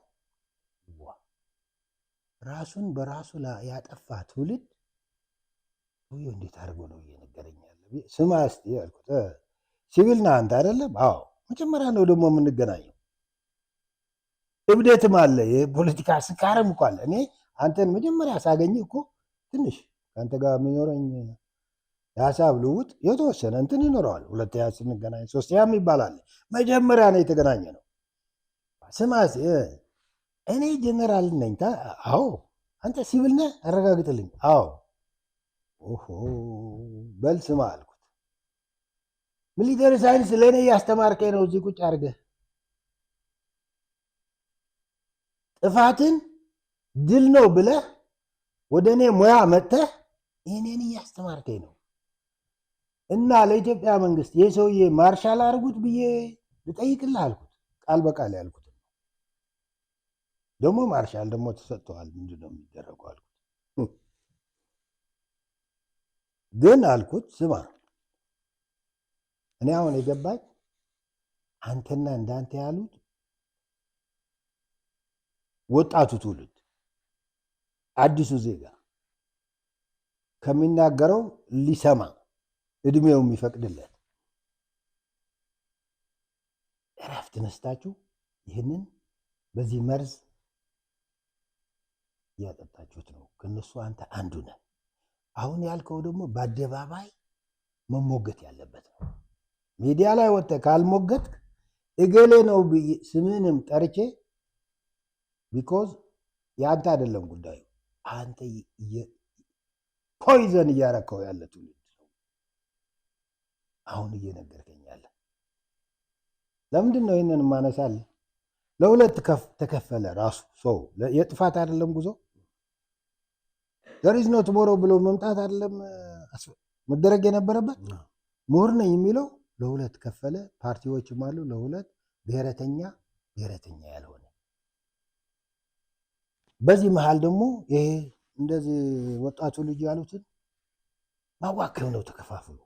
ራሱን በራሱ ያጠፋ ትውልድ ሰውየው እንዴት አድርጎ ነው እየነገረኝ ያለ? ስማ እስኪ ያልኩት ሲቪል ነህ አንተ አይደለም? አዎ። መጀመሪያ ነው ደግሞ የምንገናኘው። እብደትም አለ፣ የፖለቲካ ስካርም እኮ አለ። እኔ አንተን መጀመሪያ ሳገኝ እኮ ትንሽ ከአንተ ጋር የሚኖረኝ የሀሳብ ልውጥ የተወሰነ እንትን ይኖረዋል። ሁለተኛ ስንገናኝ ሶስተኛም ይባላል። መጀመሪያ ነው የተገናኘ ነው። ስማ እኔ ጀነራል ነኝ። አዎ። አንተ ሲቪል ነህ? አረጋግጥልኝ። አዎ። ኦሆ በል ስማ አልኩት። ሚሊተሪ ሳይንስ ለእኔ እያስተማርከኝ ነው። እዚህ ቁጭ አድርገህ ጥፋትን ድል ነው ብለህ ወደ እኔ ሙያ መጥተህ እኔን እያስተማርከኝ ነው። እና ለኢትዮጵያ መንግስት ይህ ሰውዬ ማርሻል አድርጉት ብዬ ልጠይቅልህ አልኩት። ቃል በቃል ያልኩት ደግሞ ማርሻል ደግሞ ተሰጥተዋል። ምንድን ነው የሚደረገው አልኩት። ግን አልኩት ስማ እኔ አሁን የገባኝ አንተና እንዳንተ ያሉት ወጣቱ ትውልድ አዲሱ ዜጋ ከሚናገረው ሊሰማ እድሜው የሚፈቅድለት እረፍት ነስታችሁ ይህንን በዚህ መርዝ እያጠጣችሁት ነው። ከነሱ አንተ አንዱ ነህ። አሁን ያልከው ደግሞ በአደባባይ መሞገት ያለበት ነው። ሚዲያ ላይ ወጥተህ ካልሞገትክ እገሌ ነው ስምህንም ጠርቼ ቢኮዝ የአንተ አይደለም ጉዳዩ። አንተ ፖይዘን እያረከው ያለ ትውልድ ነው አሁን እየነገርከኝ ያለ። ለምንድን ነው ይህንን ማነሳለህ? ለሁለት ተከፈለ ራሱ ሰው። የጥፋት አይደለም ጉዞ ዘሪዝ ነው ትሞሮ ብሎ መምጣት አይደለም መደረግ የነበረበት። ምሁር ነኝ የሚለው ለሁለት ከፈለ። ፓርቲዎችም አሉ ለሁለት፣ ብሔረተኛ ያልሆነ። በዚህ መሃል ደግሞ ይሄ እንደዚህ ወጣቱ ልጅ ያሉትን ማዋከብ ነው። ተከፋፍሉ።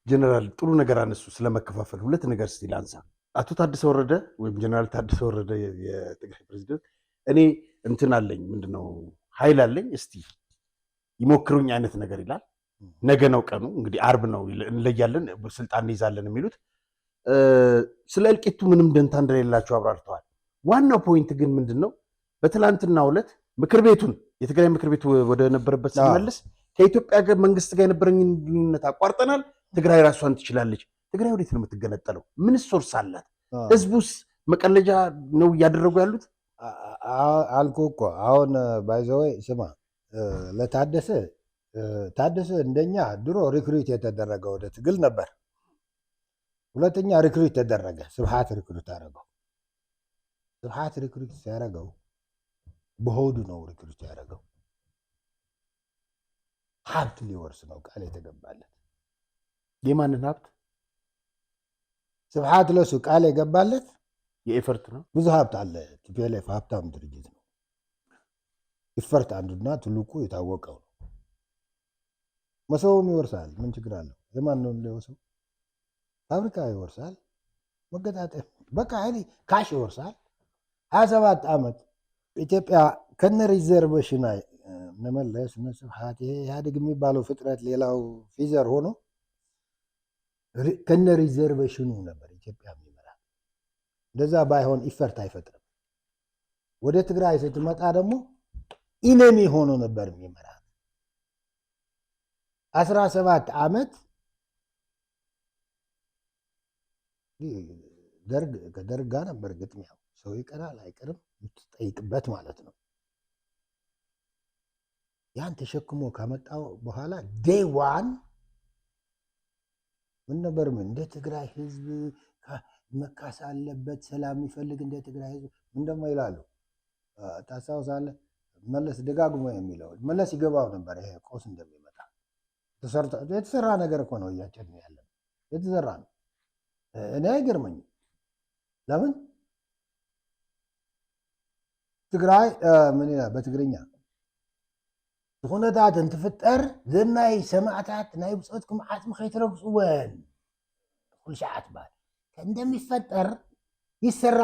ጀነራል ጥሩ ነገር አነሱ ስለመከፋፈል። ሁለት ነገር እስቲ ላንሳ። አቶ ታደሰ ወረደ ወይም ጀነራል ታደሰ ወረደ የትግራይ ፕሬዚደንት እኔ እንትን አለኝ ምንድነው ኃይል አለኝ እስቲ ይሞክሩኝ አይነት ነገር ይላል። ነገ ነው ቀኑ እንግዲህ አርብ ነው እንለያለን፣ ስልጣን እንይዛለን የሚሉት ስለ እልቂቱ ምንም ደንታ እንደሌላቸው አብራርተዋል። ዋናው ፖይንት ግን ምንድነው በትላንትናው ዕለት ምክር ቤቱን የትግራይ ምክር ቤት ወደ ነበረበት ሲመለስ ከኢትዮጵያ መንግስት ጋር የነበረኝን ግንኙነት አቋርጠናል፣ ትግራይ ራሷን ትችላለች። ትግራይ ወዴት ነው የምትገነጠለው? ምን ሶርስ አላት? ህዝቡስ መቀለጃ ነው እያደረጉ ያሉት? አልኩ እኮ አሁን ባይዘወይ ስማ ለታደሰ እንደኛ ድሮ ሪክሩት የተደረገ ወደ ትግል ነበር። ሁለተኛ ሪክሩት ተደረገ። ስብሃት ሪክሩት አደረገው። ስብሃት ሪክሩት ሲያደረገው በሆዱ ነው ሪክሩት ያደረገው። ሀብት ሊወርስ ነው ቃል የተገባለት። የማንን ሀብት? ስብሃት ለሱ ቃል የገባለት የኤፈርት ነው። ብዙ ሀብት አለ። ቲፒኤልኤፍ ሀብታም ድርጅት ነው። ኢፈርት አንዱና ትልቁ የታወቀው ነው። መሰቡም ይወርሳል። ምን ችግር አለው? የማን ነው የሚወርሰው? ፋብሪካ ይወርሳል። መገጣጠም በቃ ካሽ ይወርሳል። 27 ዓመት ኢትዮጵያ ከነ ሪዘርቬሽን ነመለስ ስብሃት ኢህአዴግ የሚባለው ፍጥረት ሌላው ፊዘር ሆኖ ከነ ሪዘርቬሽኑ ነበር ኢትዮጵያ የሚመራት። እንደዛ ባይሆን ኢፈርት አይፈጥርም። ወደ ትግራይ ስትመጣ ደግሞ ኢነሚ ሆኖ ነበር የሚመራት። 17 ዓመት ከደርግ ጋር ነበር ግጥሚያው። ሰው ይቀራል አይቀርም የምትጠይቅበት ማለት ነው። ያን ተሸክሞ ከመጣው በኋላ ዴይ ዋን ምን ነበር? ምን እንደ ትግራይ ህዝብ መካስ አለበት፣ ሰላም የሚፈልግ እንደ ትግራይ ህዝብ እንደማ ይላሉ። ታስታውሳለህ? መለስ ደጋግሞ የሚለው መለስ ይገባው ነበር ይሄ ቆስ እንደሚመጣ። የተሰራ ነገር እኮ ነው እያጨድን ያለ የተሰራ ነው። እኔ አይገርመኝም። ለምን ትግራይ ምን ይላል በትግርኛ ዝኾነታት እንትፍጠር ዘናይ ሰማዕታት ናይ ብፆትኩም ዓፅሚ ከይትረግፅወን ኩሉ ሸዓት ባል እንደሚፈጠር ይሰራ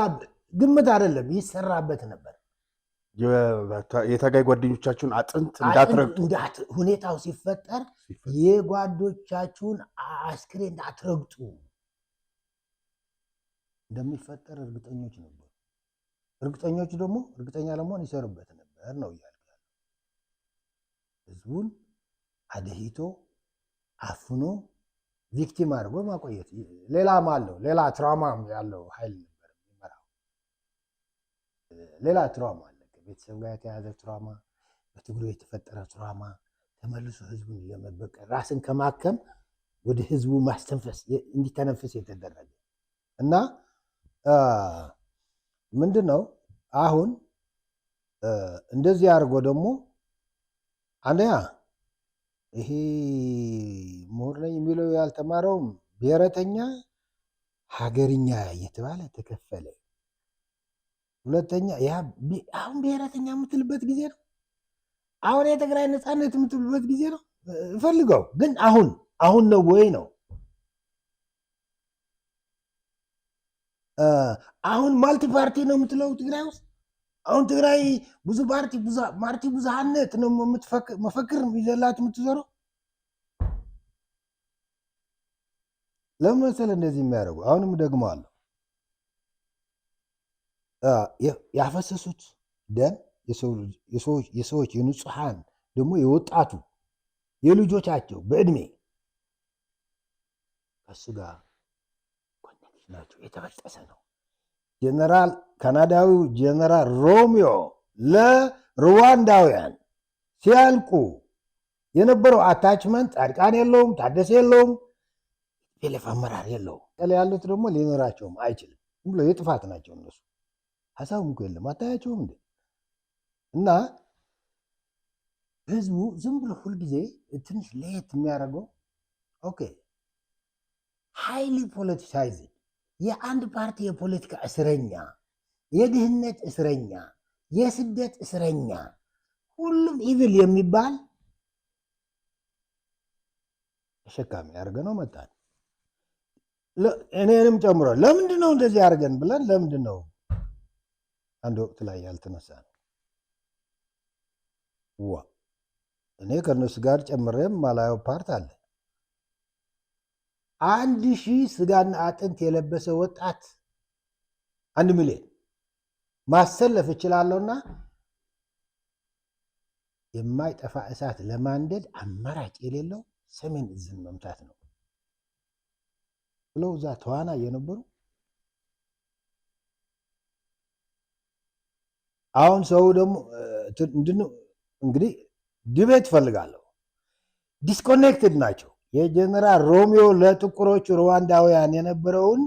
ግምት አይደለም ይሰራበት ነበር። የታጋይ ጓደኞቻችሁን አጥንት እንዳትረግጡ ሁኔታው ሲፈጠር የጓዶቻችሁን አስክሬን እንዳትረግጡ እንደሚፈጠር እርግጠኞች ነበሩ። እርግጠኞች ደግሞ እርግጠኛ ለመሆን ይሰሩበት ነበር ነው እያልኩ ያለው። ህዝቡን አደሂቶ አፍኖ ቪክቲም አድርጎ ማቆየት ሌላም አለው። ሌላ ትራውማም ያለው ኃይል ነበር የሚመራው። ሌላ ትራውማ አለ፣ ከቤተሰብ ጋር የተያዘ ትራውማ፣ በትግሩ የተፈጠረ ትራውማ ተመልሶ ህዝቡን ለመበቀል ራስን ከማከም ወደ ህዝቡ ማስተንፈስ እንዲተነፍስ የተደረገ እና ምንድነው አሁን እንደዚህ አድርጎ ደግሞ አንደኛ ይሄ ምሁር ነኝ የሚለው ያልተማረውም ብሔረተኛ ሀገርኛ እየተባለ ተከፈለ። ሁለተኛ አሁን ብሔረተኛ የምትልበት ጊዜ ነው። አሁን የትግራይ ነፃነት የምትልበት ጊዜ ነው። ፈልገው ግን አሁን ነው ወይ ነው? አሁን ማልቲ ፓርቲ ነው የምትለው ትግራይ ውስጥ? አሁን ትግራይ ብዙ ፓርቲ ብዙሃነት ነው መፈክር ይዘላት የምትዞረው? ለምን መሰለህ እንደዚህ የሚያደርጉ? አሁንም ደግመዋለሁ። ያፈሰሱት ደም የሰዎች የንጹሐን ደግሞ የወጣቱ የልጆቻቸው በእድሜ ከሱ ጋር ኮኔክሽን ናቸው፣ የተበጠሰ ነው። ካናዳዊው ጀነራል ሮሚዮ ለሩዋንዳውያን ሲያልቁ የነበረው አታችመንት ጻድቃን የለውም፣ ታደሰ የለውም፣ ቴሌፍ አመራር የለውም። ያሉት ደግሞ ሊኖራቸውም አይችልም። ዝም ብሎ የጥፋት ናቸው እነሱ። ሀሳቡም እኮ የለም። አታያቸውም እንዴ? እና ህዝቡ ዝም ብሎ ሁልጊዜ ትንሽ ለየት የሚያደርገው ኦኬ ሃይሊ ፖለቲሳይዝ የአንድ ፓርቲ የፖለቲካ እስረኛ፣ የድህነት እስረኛ፣ የስደት እስረኛ፣ ሁሉም ኢቪል የሚባል ተሸካሚ አድርገ ነው መጣን። እኔንም ጨምሮ ለምንድን ነው እንደዚህ አድርገን ብለን ለምንድን ነው አንድ ወቅት ላይ ያልተነሳ ነው? እኔ ከነሱ ጋር ጨምሬም ማላየው ፓርት አለ። 1,000 ስጋና አጥንት የለበሰ ወጣት 1 ሚሊዮን ማሰለፍ እችላለሁና የማይጠፋ እሳት ለማንደድ አማራጭ የሌለው ሰሜን እዝን መምታት ነው ብለው እዛ ተዋና የነበሩ አሁን ሰው ደግሞ እንግዲህ ዲቤት ፈልጋለሁ። ዲስኮኔክትድ ናቸው። የጀነራል ሮሚዮ ለጥቁሮቹ ሩዋንዳውያን የነበረውን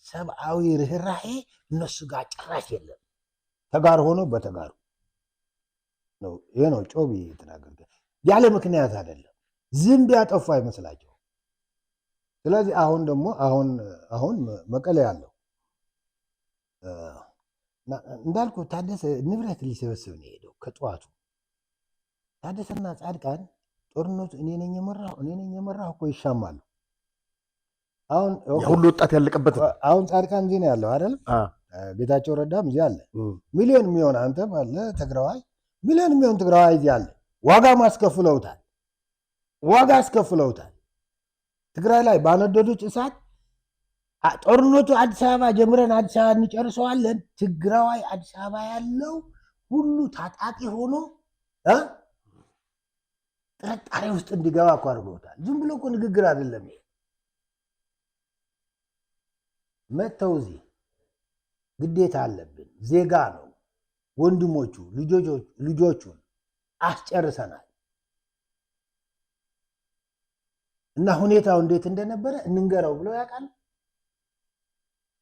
ሰብአዊ ርኅራሄ እነሱ ጋር ጭራሽ የለም። ተጋር ሆኖ በተጋሩ ነው። ይሄ ነው ጮቢ የተናገርከ ያለ ምክንያት አይደለም። ዝም ቢያጠፋ አይመስላቸው። ስለዚህ አሁን ደግሞ አሁን መቀሌ ያለው እንዳልኩ ታደሰ ንብረት ሊሰበስብ ነው የሄደው ከጠዋቱ። ታደሰና ጻድቃን ጦርነቱ እኔ ነኝ የመራሁ እኮ ይሻማሉ። አሁን ሁሉ ወጣት ያለቀበት አሁን ጻድቃን እዚህ ነው ያለው አይደል? ጌታቸው ረዳም እዚህ አለ። ሚሊዮን የሚሆን አንተም አለ ትግራዋይ፣ ሚሊዮን የሚሆን ትግራዋይ እዚህ አለ። ዋጋ አስከፍለውታል። ትግራይ ላይ ባነደዱት እሳት ጦርነቱ አዲስ አበባ ጀምረን አዲስ አበባ እንጨርሰዋለን። ትግራዋይ አዲስ አበባ ያለው ሁሉ ታጣቂ ሆኖ ጥርጣሬ ውስጥ እንዲገባ እኮ አድርገውታል። ዝም ብሎ እኮ ንግግር አይደለም። መተው እዚህ ግዴታ አለብን። ዜጋ ነው። ወንድሞቹ ልጆቹን አስጨርሰናል እና ሁኔታው እንዴት እንደነበረ እንንገረው ብለው ያውቃል።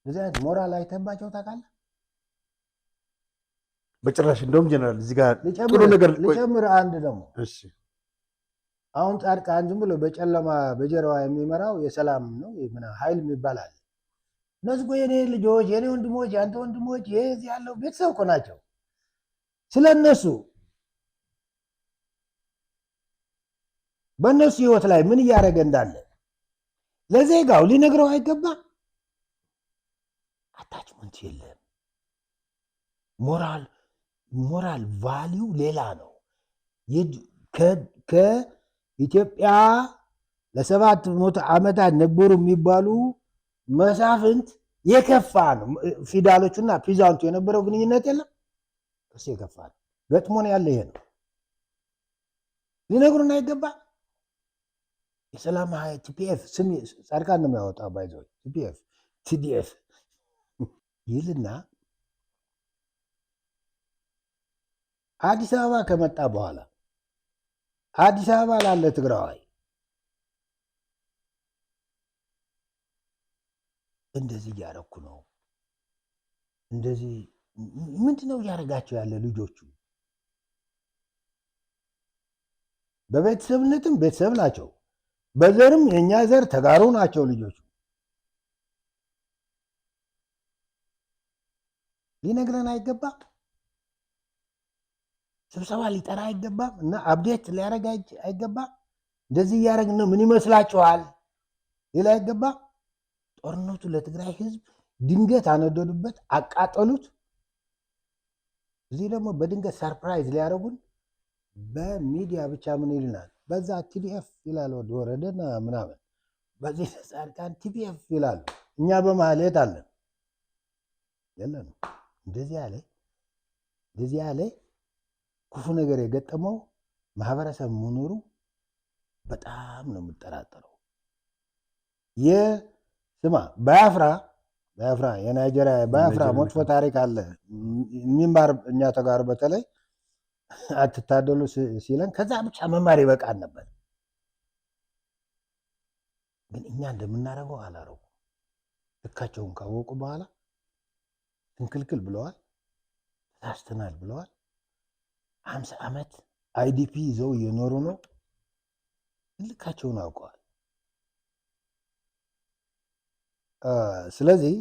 እንደዚህ አይነት ሞራል አይተባቸው ታውቃለህ? በጭራሽ። እንደውም ጀነራል እዚህ ጋር ጥሩ ነገር ልጨምር አንድ ደግሞ እሺ። አሁን ጻድቃን ዝም ብሎ በጨለማ በጀርባ የሚመራው የሰላም ነው ኃይል የሚባል አለ። እነዚህ እኮ የኔ ልጆች፣ የኔ ወንድሞች፣ የአንተ ወንድሞች፣ የዚህ ያለው ቤተሰብ እኮ ናቸው። ስለነሱ በእነሱ ህይወት ላይ ምን እያደረገ እንዳለ ለዜጋው ሊነግረው አይገባም። አታችመንት የለም። ሞራል ቫሊዩ ሌላ ነው። ከኢትዮጵያ ለ700 ዓመታት ነበሩ የሚባሉ መሳፍንት የከፋ ነው። ፊውዳሎቹና ፒዛንቱ የነበረው ግንኙነት የለም እሱ የከፋ ነው። ገጥሞን ያለ ይሄ ነው። ሊነግሩን አይገባም። የሰላም ቲፒኤፍ ስም ጻድቃን ነው የሚያወጣ ባይዘው ቲፒኤፍ ቲዲኤፍ ይልና አዲስ አበባ ከመጣ በኋላ አዲስ አበባ ላለ ትግራዋይ እንደዚህ እያደረኩ ነው። እንደዚህ ምንድነው እያደረጋቸው ያለ ልጆቹ? በቤተሰብነትም ቤተሰብ ናቸው፣ በዘርም የእኛ ዘር ተጋሩ ናቸው ልጆቹ። ሊነግረን አይገባም። ስብሰባ ሊጠራ አይገባም። እና አብዴት ሊያደርግ አይገባም። እንደዚህ እያደረግን ነው፣ ምን ይመስላችኋል ሌላ አይገባም። ጦርነቱ ለትግራይ ህዝብ ድንገት አነደዱበት፣ አቃጠሉት። እዚህ ደግሞ በድንገት ሰርፕራይዝ ሊያደርጉን በሚዲያ ብቻ ምን ይልናል? በዛ ቲዲኤፍ ይላል ወረደና ምናምን፣ በዚህ ጻድቃን ቲፒኤፍ ይላሉ። እኛ በመሀል የት አለን? የለንም። እንደዚህ ያለ ክፉ ነገር የገጠመው ማህበረሰብ መኖሩ በጣም ነው የምጠራጠረው። ስማ ባያፍራ የናይጄሪያ ባያፍራ መጥፎ ታሪክ አለ የሚማር እኛ ተጋሩ በተለይ አትታደሉ ሲለን ከዛ ብቻ መማር ይበቃል ነበር። ግን እኛ እንደምናደርገው አላረጉ። ልካቸውን ካወቁ በኋላ ትንክልክል ብለዋል፣ ተሳስተናል ብለዋል። 50 ዓመት አይዲፒ ይዘው እየኖሩ ነው። ልካቸውን አውቀዋል። ስለዚህ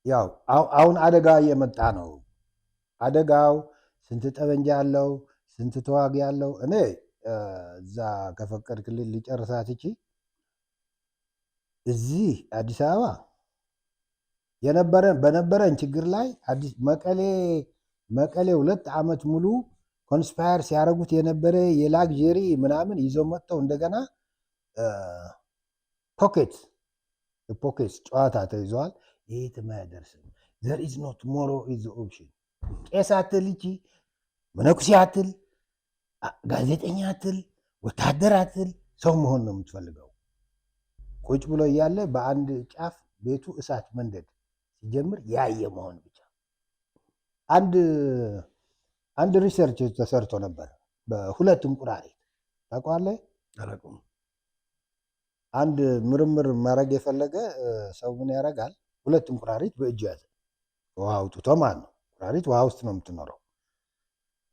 ያው አሁን አደጋ እየመጣ ነው። አደጋው ስንት ጠበንጃ አለው፣ ስንት ተዋጊ አለው። እኔ እዛ ከፈቀድክልኝ ሊጨርሳት እቺ እዚህ አዲስ አበባ በነበረን ችግር ላይ መቀሌ 2 ዓመት ሙሉ ኮንስፓየር ሲያደርጉት የነበረ የላግዠሪ ምናምን ይዘው መጥተው እንደገና ፖኬት ጨዋታ ተይዘዋል። ይሄ የማያደርስም ዘር ኢዝ ኖት ሞሮ ኢዝ ኦፕሽን። ቄስ አትል እቺ መነኩሴ አትል ጋዜጠኛ አትል ወታደር አትል ሰው መሆን ነው የምትፈልገው። ቁጭ ብሎ እያለ በአንድ ጫፍ ቤቱ እሳት መንደድ ሲጀምር ያየ መሆን ብቻ። አንድ ሪሰርች ተሰርቶ ነበር በሁለት እንቁራሪት ታውቀዋለህ? አላውቅም። አንድ ምርምር ማድረግ የፈለገ ሰው ምን ያደርጋል? 2 እንቁራሪት በእጅ ያዘ፣ ውሃ አውጥቶ ማለት ነው። እንቁራሪት ውሃ ውስጥ ነው የምትኖረው።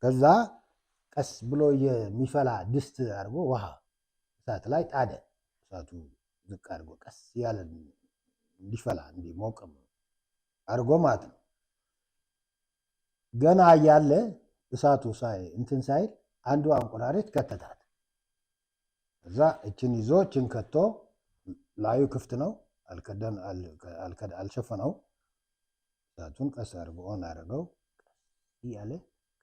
ከዛ ቀስ ብሎ የሚፈላ ድስት አድርጎ ውሃ እሳት ላይ ጣደ። እሳቱ ዝቅ አድርጎ ቀስ ያለ እንዲፈላ እንዲሞቅም አድርጎ ማለት ነው። ገና እያለ እሳቱ እንትን ሳይል አንዷ እንቁራሪት ከተታት። እዛ እችን ይዞ እችን ከቶ ላዩ ክፍት ነው፣ አልሸፈነው። እሳቱን ቀስ አድርጎ ኦን አድርገው እያለ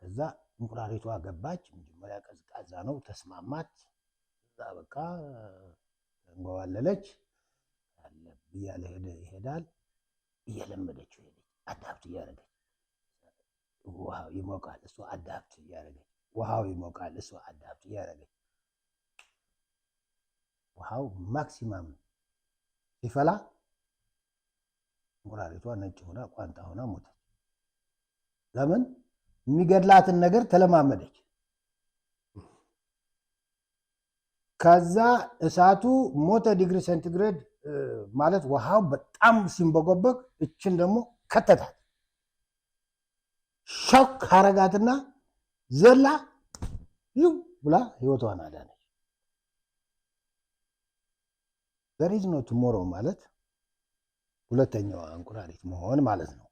ከዛ እንቁራሪቷ ገባች። መጀመሪያ ቀዝቃዛ ነው፣ ተስማማት። እዛ በቃ እንጓዋለለች። እያለ ይሄዳል። እየለመደችው ሄደች። አዳፕት እያደረገች ውሃው ይሞቃል፣ እሷ አዳፕት እያደረገች ውሃው ይሞቃል፣ እሷ አዳፕት እያደረገች ውሃው ማክሲማም ሲፈላ እንቁራሪቷ ነጭ ሆና ቋንጣ ሆና ሞተች። ለምን? የሚገድላትን ነገር ተለማመደች። ከዛ እሳቱ ሞተ ዲግሪ ሴንቲግሬድ ማለት ውሃው በጣም ሲንበጎበግ እችን ደግሞ ከተታት። ሾክ አረጋትና ዘላ ይው ብላ ህይወቷን አዳነች። there is no tomorrow ማለት ሁለተኛዋ እንቁራሪት መሆን ማለት ነው።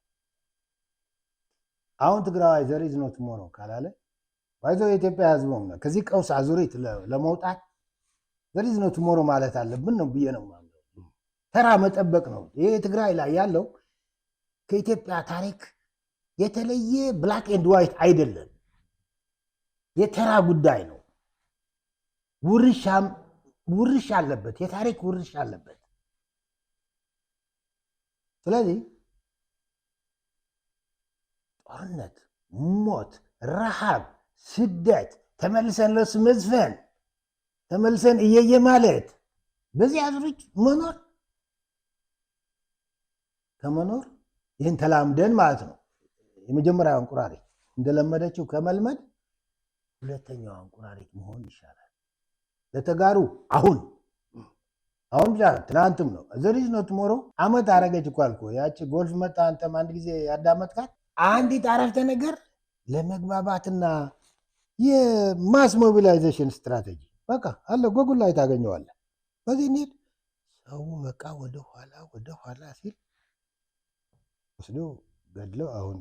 አሁን ትግራዋይ ዘር ኢዝ ኖት ቱሞሮ ካላለ ባይዘው የኢትዮጵያ ህዝብም ነው ከዚህ ቀውስ አዙሪት ለመውጣት ዘር ኢዝ ኖት ቱሞሮ ማለት አለብን ነው ብዬ ነው ማለት ተራ መጠበቅ ነው። ይሄ ትግራይ ላይ ያለው ከኢትዮጵያ ታሪክ የተለየ ብላክ ኤንድ ዋይት አይደለም፣ የተራ ጉዳይ ነው። ውርሽ አለበት፣ የታሪክ ውርሽ አለበት። ስለዚህ ጦርነት፣ ሞት፣ ረሃብ፣ ስደት ተመልሰን ለሱ መዝፈን ተመልሰን እየየ ማለት በዚህ አዙሪት መኖር ከመኖር ይህን ተላምደን ማለት ነው። የመጀመሪያው እንቁራሪት እንደለመደችው ከመልመድ ሁለተኛው እንቁራሪት መሆን ይሻላል። ለተጋሩ አሁን ብቻ ትናንትም ነው ዘር ኢዝ ኖት ቱሞሮ አመት አረገች እኮ አልኩህ። ያቺ ጎልፍ መጣ አንተም አንድ ጊዜ ያዳመጥካት አንዲት አረፍተ ነገር ለመግባባትና የማስ ሞቢላይዜሽን ስትራቴጂ በቃ አለ ጎጉል ላይ ታገኘዋለህ። በዚህ እንሂድ ሰው በቃ ወደኋላ ሲል ወስዶ ገድለው አሁን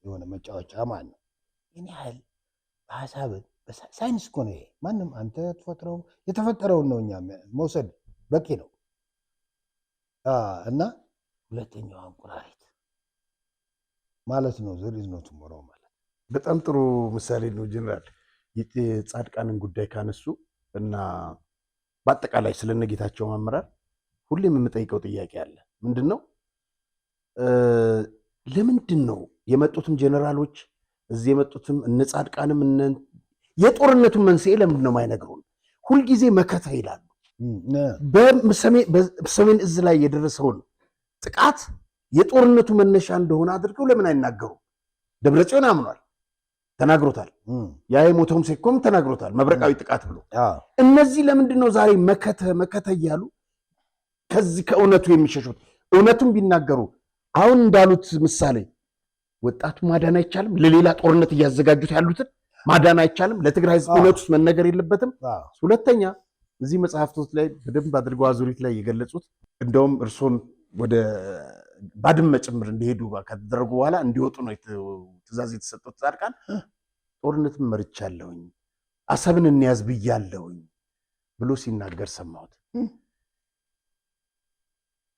የሆነ መጫወቻ ማለት ነው። ይህን ያህል በሀሳብን ሳይንስ እኮ ነው ይሄ። ማንም አንተ የተፈጠረውን ነው እኛ መውሰድ በቂ ነው። እና ሁለተኛዋ እንቁራሪት ማለት ነው ዘር ኢዝ ኖት ቱሞሮ ማለት። በጣም ጥሩ ምሳሌ ነው ጀነራል። የጻድቃንን ጉዳይ ካነሱ እና በአጠቃላይ ስለነጌታቸው አመራር ሁሌም የምጠይቀው ጥያቄ አለ። ምንድን ነው ለምንድን ነው የመጡትም ጀነራሎች እዚህ የመጡትም እነ ጻድቃንም የጦርነቱን መንስኤ ለምንድን ነው የማይነግሩን? ሁልጊዜ መከታ ይላሉ። በሰሜን እዝ ላይ የደረሰውን ጥቃት የጦርነቱ መነሻ እንደሆነ አድርገው ለምን አይናገሩም? ደብረጽዮን አምኗል፣ ተናግሮታል። ያ የሞተውም ሴኮም ተናግሮታል፣ መብረቃዊ ጥቃት ብሎ። እነዚህ ለምንድን ነው ዛሬ መከተ እያሉ ከዚህ ከእውነቱ የሚሸሹት? እውነቱን ቢናገሩ አሁን እንዳሉት ምሳሌ ወጣቱ ማዳን አይቻልም? ለሌላ ጦርነት እያዘጋጁት ያሉትን ማዳን አይቻልም? ለትግራይ ህዝብ እውነት ውስጥ መነገር የለበትም? ሁለተኛ እዚህ መጽሐፍቶች ላይ በደንብ አድርገው አዙሪት ላይ የገለጹት እንደውም እርሶን ወደ ባድመ ጭምር እንዲሄዱ ከተደረጉ በኋላ እንዲወጡ ነው ትእዛዝ የተሰጡት። ጻድቃን ጦርነትን መርቻለሁኝ፣ አሰብን እንያዝ ብያለሁኝ ብሎ ሲናገር ሰማሁት።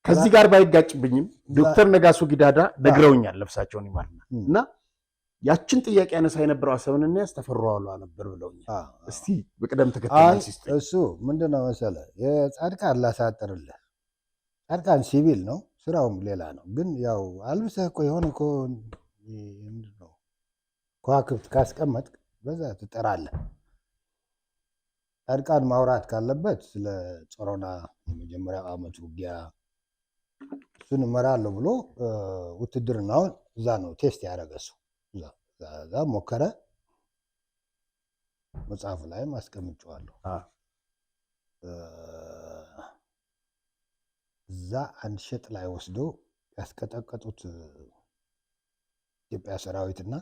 ከዚህ ጋር ባይጋጭብኝም ዶክተር ነጋሶ ጊዳዳ ነግረውኛል፣ ነፍሳቸውን ይማርና እና ያችን ጥያቄ ያነሳ የነበረው አሰብን እንያዝ ተፈሩ ዋልዋ ነበር ብለውኛል። እስቲ በቅደም ተከተል እሱ ምንድነው መሰለህ የጻድቃን ላሳጥርልህ። ጻድቃን ሲቪል ነው፣ ስራውም ሌላ ነው። ግን ያው አልብሰህ እኮ የሆነ እኮ ምንድነው ከዋክብት ካስቀመጥ በዛ ትጠራለህ። ጻድቃን ማውራት ካለበት ስለ ጾሮና የመጀመሪያው ዓመት ውጊያ እሱን እመራለሁ ብሎ ውትድርናውን እዛ ነው ቴስት ያደረገ። እዛ ሞከረ። መጽሐፉ ላይም አስቀምጬዋለሁ። እዛ አንድ ሸጥ ላይ ወስዶ ያስቀጠቀጡት ኢትዮጵያ ሰራዊትና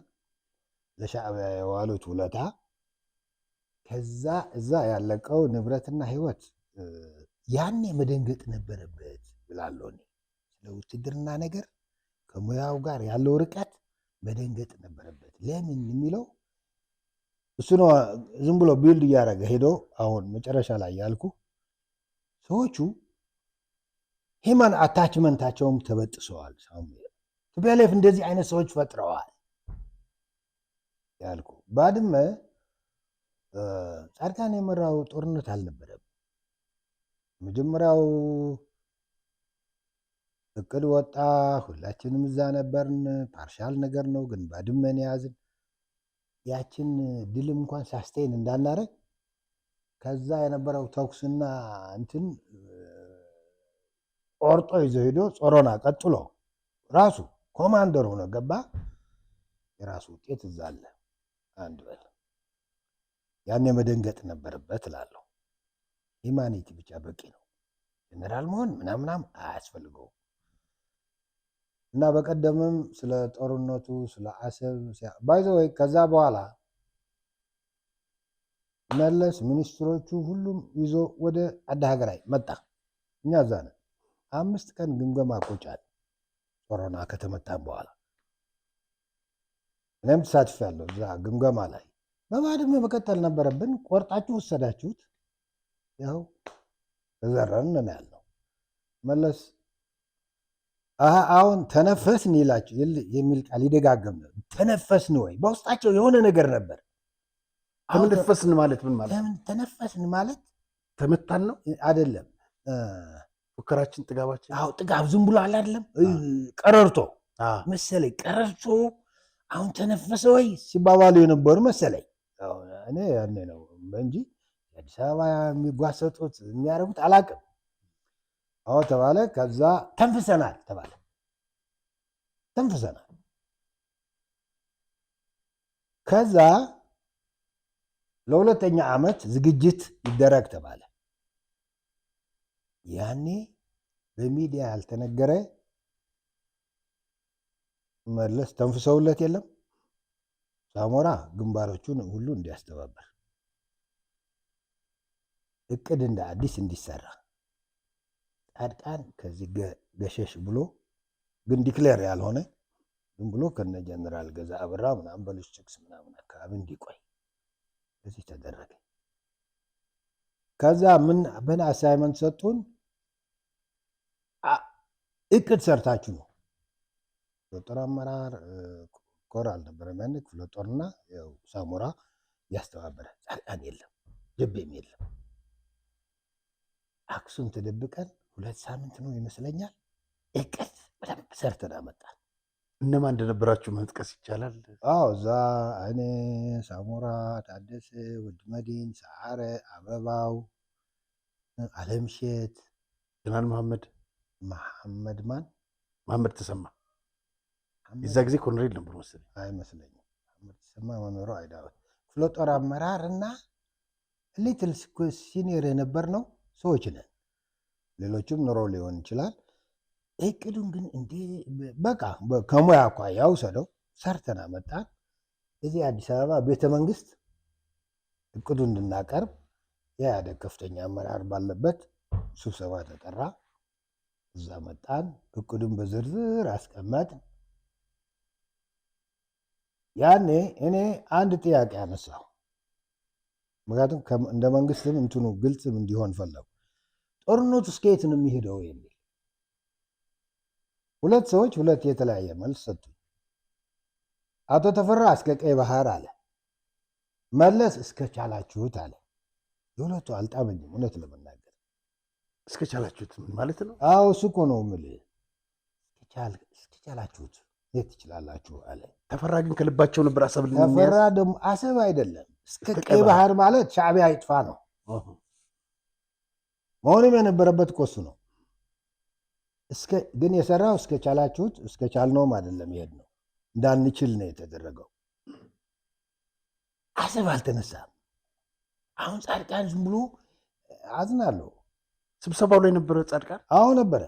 ለሻዕቢያ የዋሉት ውለታ ከዛ እዛ ያለቀው ንብረትና ህይወት ያኔ መደንገጥ ነበረበት ብላለሁ። ስለ ውትድርና ነገር ከሙያው ጋር ያለው ርቀት መደንገጥ ነበረበት። ለምን የሚለው እሱ ነው። ዝም ብሎ ቢልድ እያደረገ ሄዶ አሁን መጨረሻ ላይ ያልኩ ሰዎቹ ሂማን አታችመንታቸውም ተበጥሰዋል። ቲፒኤልኤፍ እንደዚህ አይነት ሰዎች ፈጥረዋል ያልኩ። ባድመ ጻድቃን የመራው ጦርነት አልነበረም። መጀመሪያው እቅድ ወጣ፣ ሁላችንም እዛ ነበርን። ፓርሻል ነገር ነው፣ ግን ባድመን ያዝን። ያችን ድልም እንኳን ሳስቴን እንዳናረግ ከዛ የነበረው ተኩስና እንትን ቆርጦ ይዞ ሄዶ ጾሮና ቀጥሎ ራሱ ኮማንደር ሆኖ ገባ። የራሱ ውጤት እዛ አለ። አንድ በል ያኔ መደንገጥ ነበረበት እላለሁ። ሂማኒቲ ብቻ በቂ ነው። ጀነራል መሆን ምናምናም አያስፈልገውም። እና በቀደምም ስለ ጦርነቱ ስለ አሰብ ባይዘ ወይ ከዛ በኋላ መለስ ሚኒስትሮቹ ሁሉም ይዞ ወደ አዳ ሀገራይ መጣ። እኛ እዛ ነን። 5 ቀን ግምገማ ቆጫል። ጦርና ከተመታን በኋላ እኔም ተሳትፌያለሁ እዛ ግምገማ ላይ። በባድመ መቀጠል ነበረብን። ቆርጣችሁ ወሰዳችሁት። ያው ተዘረን ነው ያለው። መለስ አሁን ተነፈስን ይላችሁ የሚል ቃል ይደጋገም ነው። ተነፈስን ወይ በውስጣቸው የሆነ ነገር ነበር። ተነፈስን ማለት ምን ማለት? ተነፈስን ማለት ተመታን ነው አይደለም። ፉከራችን፣ ጥጋባችን። አዎ ጥጋብ ዝም ብሎ አለ አይደለም። ቀረርቶ መሰለኝ ቀረርቶ አሁን ተነፈሰ ወይ ሲባባሉ የነበሩ መሰለኝ። እኔ ያኔ ነው እንጂ አዲስ አበባ የሚጓሰጡት የሚያደርጉት አላውቅም። አዎ ተባለ። ከዛ ተንፍሰናል ተባለ። ተንፍሰናል። ከዛ ለሁለተኛ ዓመት ዝግጅት ይደረግ ተባለ። ያኔ በሚዲያ ያልተነገረ መለስ ተንፍሰውለት የለም ሳሞራ ግንባሮቹን ሁሉ እንዲያስተባበር እቅድ እንደ አዲስ እንዲሰራ ጻድቃን ከዚህ ገሸሽ ብሎ ግን ዲክሌር ያልሆነ ዝም ብሎ ከነ ጀነራል ገዛ አበራ ምናምን በሎጂስቲክስ ምናምን አካባቢ እንዲቆይ እዚህ ተደረገ። ከዛ ምን አሳይመንት ሰጡን? እቅድ ሰርታችሁ ነው። ዶክተር አመራር ኮር አልነበረም ያኔ ክፍለ ጦርና ሳሞራ ያስተባበረ ጻድቃን የለም ጀቤም የለም። አክሱም ተደብቀን 2 ሳምንት ነው ይመስለኛል እቅድ በደንብ ሰርተን አመጣን። እነማን እንደነበራችሁ መጥቀስ ይቻላል? አዎ እዛ እኔ፣ ሳሞራ፣ ታደሰ፣ ወድመዲን፣ ሰዓረ፣ አበባው፣ አለምሼት፣ ጀነራል መሐመድ ማን መሐመድ ተሰማ የዛ ጊዜ ኮሎኔል ነበር መሰለኝ። አይመስለኝም። መሐመድ ተሰማ መኖሩ አይዳወት ክፍለ ጦር አመራር እና ሊትል ሲኒየር የነበር ነው ሰዎች ነን። ሌሎችም ኑሮ ሊሆን ይችላል። እቅዱን ግን እንዴ በቃ ከሙያ አኳያ ውሰደው ሰርተን አመጣን። እዚህ አዲስ አበባ ቤተ መንግስት እቅዱ እንድናቀርብ የኢህአዴግ ከፍተኛ አመራር ባለበት ስብሰባ ተጠራ። እዛ መጣን። እቅዱን በዝርዝር አስቀመጥ። ያኔ እኔ አንድ ጥያቄ አነሳሁ። ምክንያቱም እንደ መንግስትም እንትኑ ግልጽም እንዲሆን ፈለጉ። ጦርነቱ እስከ የት ነው የሚሄደው የሚል ሁለት ሰዎች ሁለት የተለያየ መልስ ሰጡ። አቶ ተፈራ እስከ ቀይ ባህር አለ። መለስ እስከ ቻላችሁት አለ። የሁለቱ አልጣመኝም እውነት ለመናገር። እስከ ቻላችሁት ምን ማለት ነው? አዎ እሱ እኮ ነው የምልህ። እስከ ቻላችሁት የት ትችላላችሁ አለ። ተፈራ ግን ከልባቸው ነበር አሰብ። ተፈራ ደግሞ አሰብ አይደለም እስከ ቀይ ባህር ማለት ሻዕቢያ ይጥፋ ነው መሆኑም የነበረበት እኮ እሱ ነው። ግን የሰራው እስከ ቻላችሁት እስከ ቻልነውም አይደለም ይሄድ ነው እንዳንችል ነው የተደረገው። አሰብ አልተነሳም። አሁን ጻድቃን ዝም ብሎ አዝናለሁ። ስብሰባው ላይ ነበረ ጻድቃን? አዎ ነበረ።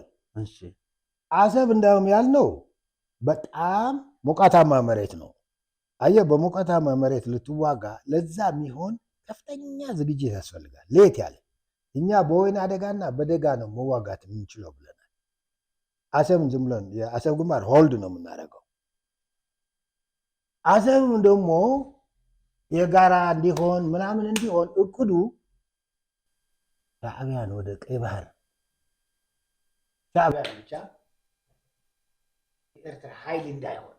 አሰብ እንዳውም ያልነው በጣም ሞቃታማ መሬት ነው። አየህ በሞቃታማ መሬት ልትዋጋ ለዛ የሚሆን ከፍተኛ ዝግጅት ያስፈልጋል። ለየት ያለ እኛ በወይን አደጋና በደጋ ነው መዋጋት የምንችለው ብለናል። አሰብን ዝም ብለን የአሰብ ግንባር ሆልድ ነው የምናደርገው። አሰብም ደግሞ የጋራ እንዲሆን ምናምን እንዲሆን እቅዱ ሻዕቢያን ወደ ቀይ ባህር ሻዕቢያን ብቻ የኤርትራ ኃይል እንዳይሆን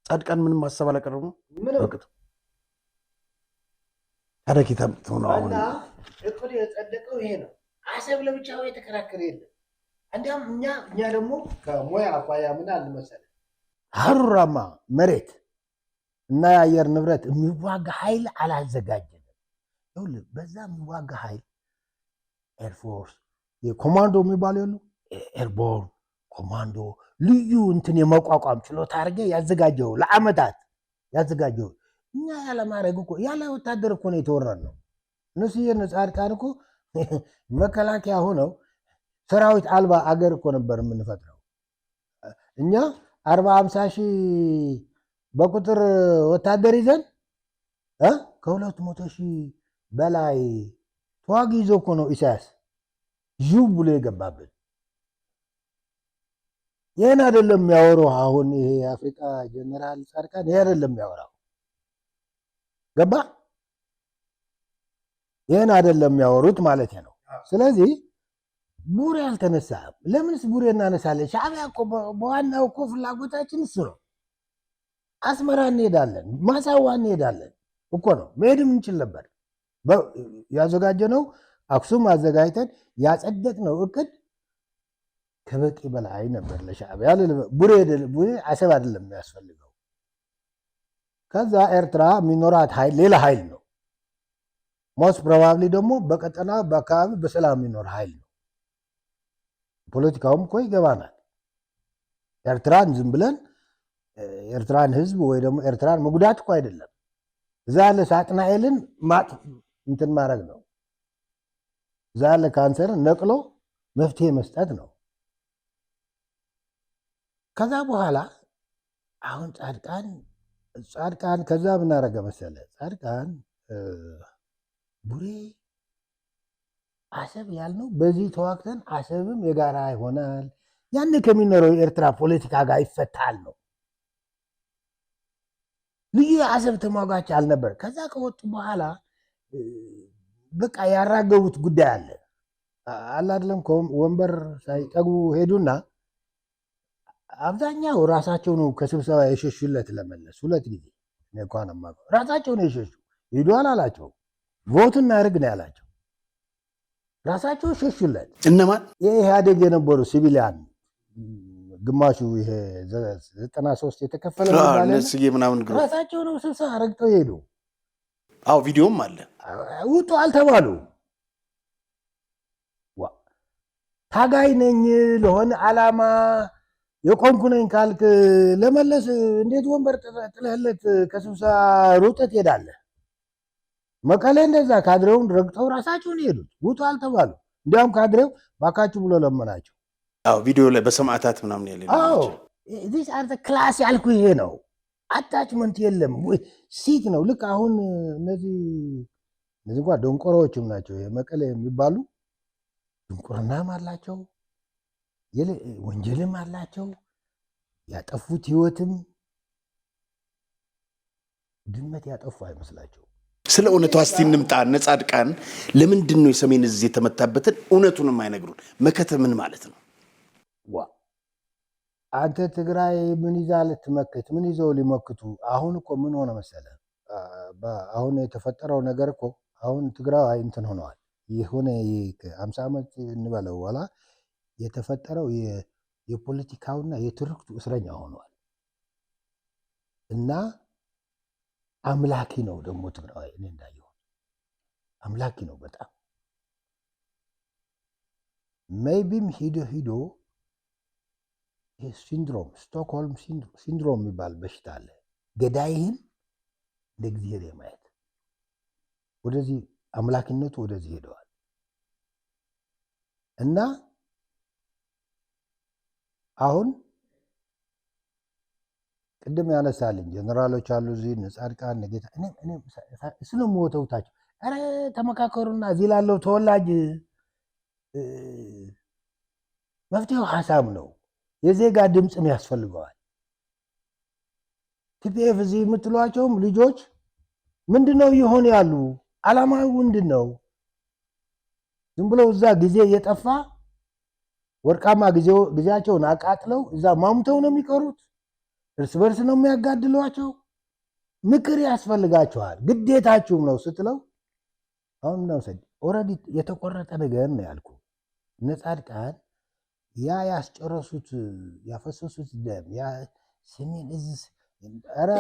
ጻድቃን ምንም ማሰብ አላቀረቡም። ምንም ታሪክ ተምጥቶ ነው እና እቅዱ የጸደቀው ይሄ ነው። አሰብ ለብቻው የተከራከረ የለም። እንዲያም እኛ ደግሞ ከሙያ አኳያ ምን አለ መሰለህ ሀሩራማ መሬት እና የአየር ንብረት የሚዋጋ ኃይል አላዘጋጀንም። ይኸውልህ በዛ የሚዋጋ ኃይል ኤርፎርስ የኮማንዶ የሚባሉ የሉ ኤርቦርን ኮማንዶ ልዩ እንትን የመቋቋም ችሎታ አድርገ ያዘጋጀው ለአመታት ያዘጋጀው እኛ ያለማድረግ እኮ ያለ ወታደር እኮ ነው የተወረን ነው። እነሱ ጻድቃን እኮ መከላከያ ሆነው ሰራዊት አልባ አገር እኮ ነበር የምንፈጥረው። እኛ 40-50 ሺህ በቁጥር ወታደር ይዘን ከ200 ሺህ በላይ ተዋጊ ይዞ እኮ ነው ኢሳያስ ዥው ብሎ የገባብን። ይሄን አይደለም የሚያወራው። አሁን ይሄ የአፍሪካ ጀነራል ጻድቃን ይሄ አይደለም የሚያወራው። ገባ? ይሄን አይደለም የሚያወሩት ማለት ነው። ስለዚህ ቡሬ አልተነሳም። ለምንስ ቡሬ እናነሳለን? ሻዕቢያ እኮ በዋናው እኮ ፍላጎታችን እሱ ነው። አስመራ እንሄዳለን፣ ማሳዋ እንሄዳለን እኮ ነው። መሄድም እንችል ነበር። ያዘጋጀነው አክሱም አዘጋጅተን ያጸደቅነው እቅድ ከበቂ በላይ ነበር ለሻዕቢያ። ቡሬ አሰብ አይደለም የሚያስፈልገው። ከዛ ኤርትራ የሚኖራት ኃይል ሌላ ኃይል ነው። ሞስት ፕሮባብሊ ደግሞ በቀጠና በአካባቢ በሰላም የሚኖር ኃይል ነው። ፖለቲካውም እኮ ይገባናል። ኤርትራን ዝም ብለን ኤርትራን ህዝብ ወይ ደግሞ ኤርትራን መጉዳት እኮ አይደለም። እዛ ያለ ሳጥናኤልን እንትን ማድረግ ነው። እዛ ያለ ካንሰርን ነቅሎ መፍትሄ መስጠት ነው። ከዛ በኋላ አሁን ጻድቃን ከዛ ምናረገ መሰለ ጻድቃን ቡሬ አሰብ ያልነው በዚህ ተዋክተን አሰብም የጋራ ይሆናል፣ ያን ከሚኖረው የኤርትራ ፖለቲካ ጋር ይፈታል ነው። ልዩ የአሰብ ተሟጋች አልነበር። ከዛ ከወጡ በኋላ በቃ ያራገቡት ጉዳይ አለ አይደለም። ወንበር ሳይጠግቡ ሄዱና አብዛኛው ራሳቸው ነው ከስብሰባ የሸሹለት ለመለስ። ሁለት ጊዜ እንኳን ራሳቸው ነው የሸሹ። ሂዱ አላላቸው፣ ቮት እናድርግ ነው ያላቸው። ራሳቸው ሸሹለት። እነማን? የኢህአዴግ የነበሩ ሲቪሊያን ግማሹ ይሄ 93 የተከፈለ ምናምን ራሳቸው ነው ስብሰባ ረግጠው ሄዱ። አዎ ቪዲዮም አለ። ውጡ አልተባሉ። ታጋይ ነኝ ለሆነ ዓላማ የቆምኩ ነኝ ካልክ ለመለስ እንዴት ወንበር ጥለህለት ከስብሰባ ሩጠት ትሄዳለህ? መቀሌ እንደዛ ካድሬውን ረግጠው ራሳቸውን ሄዱት። ውጡ አልተባሉ። እንዲያውም ካድሬው ባካችሁ ብሎ ለመናቸው። አዎ ቪዲዮ ላይ በሰማዕታት ምናምን ያለ ዚስ አር ዘ ክላስ ያልኩ ይሄ ነው። አታችመንት የለም ሲት ነው። ልክ አሁን እነዚህ እንኳ ደንቆሮዎችም ናቸው መቀሌ የሚባሉ ድንቁርናም አላቸው፣ ወንጀልም አላቸው፣ ያጠፉት ህይወትም ድመት ያጠፉ አይመስላቸው። ስለ እውነቱ እስቲ እንምጣ። እነ ጻድቃን ለምንድን ነው የሰሜን እዝ የተመታበትን እውነቱንም አይነግሩን? መከተ ምን ማለት ነው? አንተ ትግራይ ምን ይዛ ልትመክት? ምን ይዘው ሊመክቱ? አሁን እኮ ምን ሆነ መሰለ፣ አሁን የተፈጠረው ነገር እኮ አሁን ትግራይ እንትን ሆነዋል። የሆነ 50 ዓመት እንበለው በኋላ የተፈጠረው የፖለቲካውና የትርክቱ እስረኛ ሆነዋል። እና አምላኪ ነው ደግሞ ትግራይ። እኔ እንዳየው አምላኪ ነው በጣም ሜይቢም ሂዶ ሲንድሮም ስቶክሆልም ሲንድሮም የሚባል በሽታ አለ። ገዳይህን እንደ እግዚአብሔር የማየት ወደዚህ አምላኪነቱ ወደዚህ ሄደዋል። እና አሁን ቅድም ያነሳልኝ ጀነራሎች አሉ እዚህ ጻድቃን ነገታ እኔ ስለምወተውታቸው ኧረ ተመካከሩና እዚህ ላለው ተወላጅ መፍትሄው ሀሳብ ነው። የዜጋ ድምፅም ያስፈልገዋል። ቲፒኤፍ እዚህ የምትሏቸውም ልጆች ምንድነው እየሆኑ ያሉ? ዓላማው ምንድን ነው? ዝም ብለው እዛ ጊዜ እየጠፋ ወርቃማ ጊዜያቸውን አቃጥለው እዛ ማሙተው ነው የሚቀሩት። እርስ በርስ ነው የሚያጋድሏቸው። ምክር ያስፈልጋቸዋል። ግዴታችሁም ነው ስትለው አሁን ነው ኦልሬዲ የተቆረጠ ነገር ነው ያልኩ። እነ ጻድቃን ያ ያስጨረሱት ያፈሰሱት ደም ያ ሰሜን እዝ ኧረ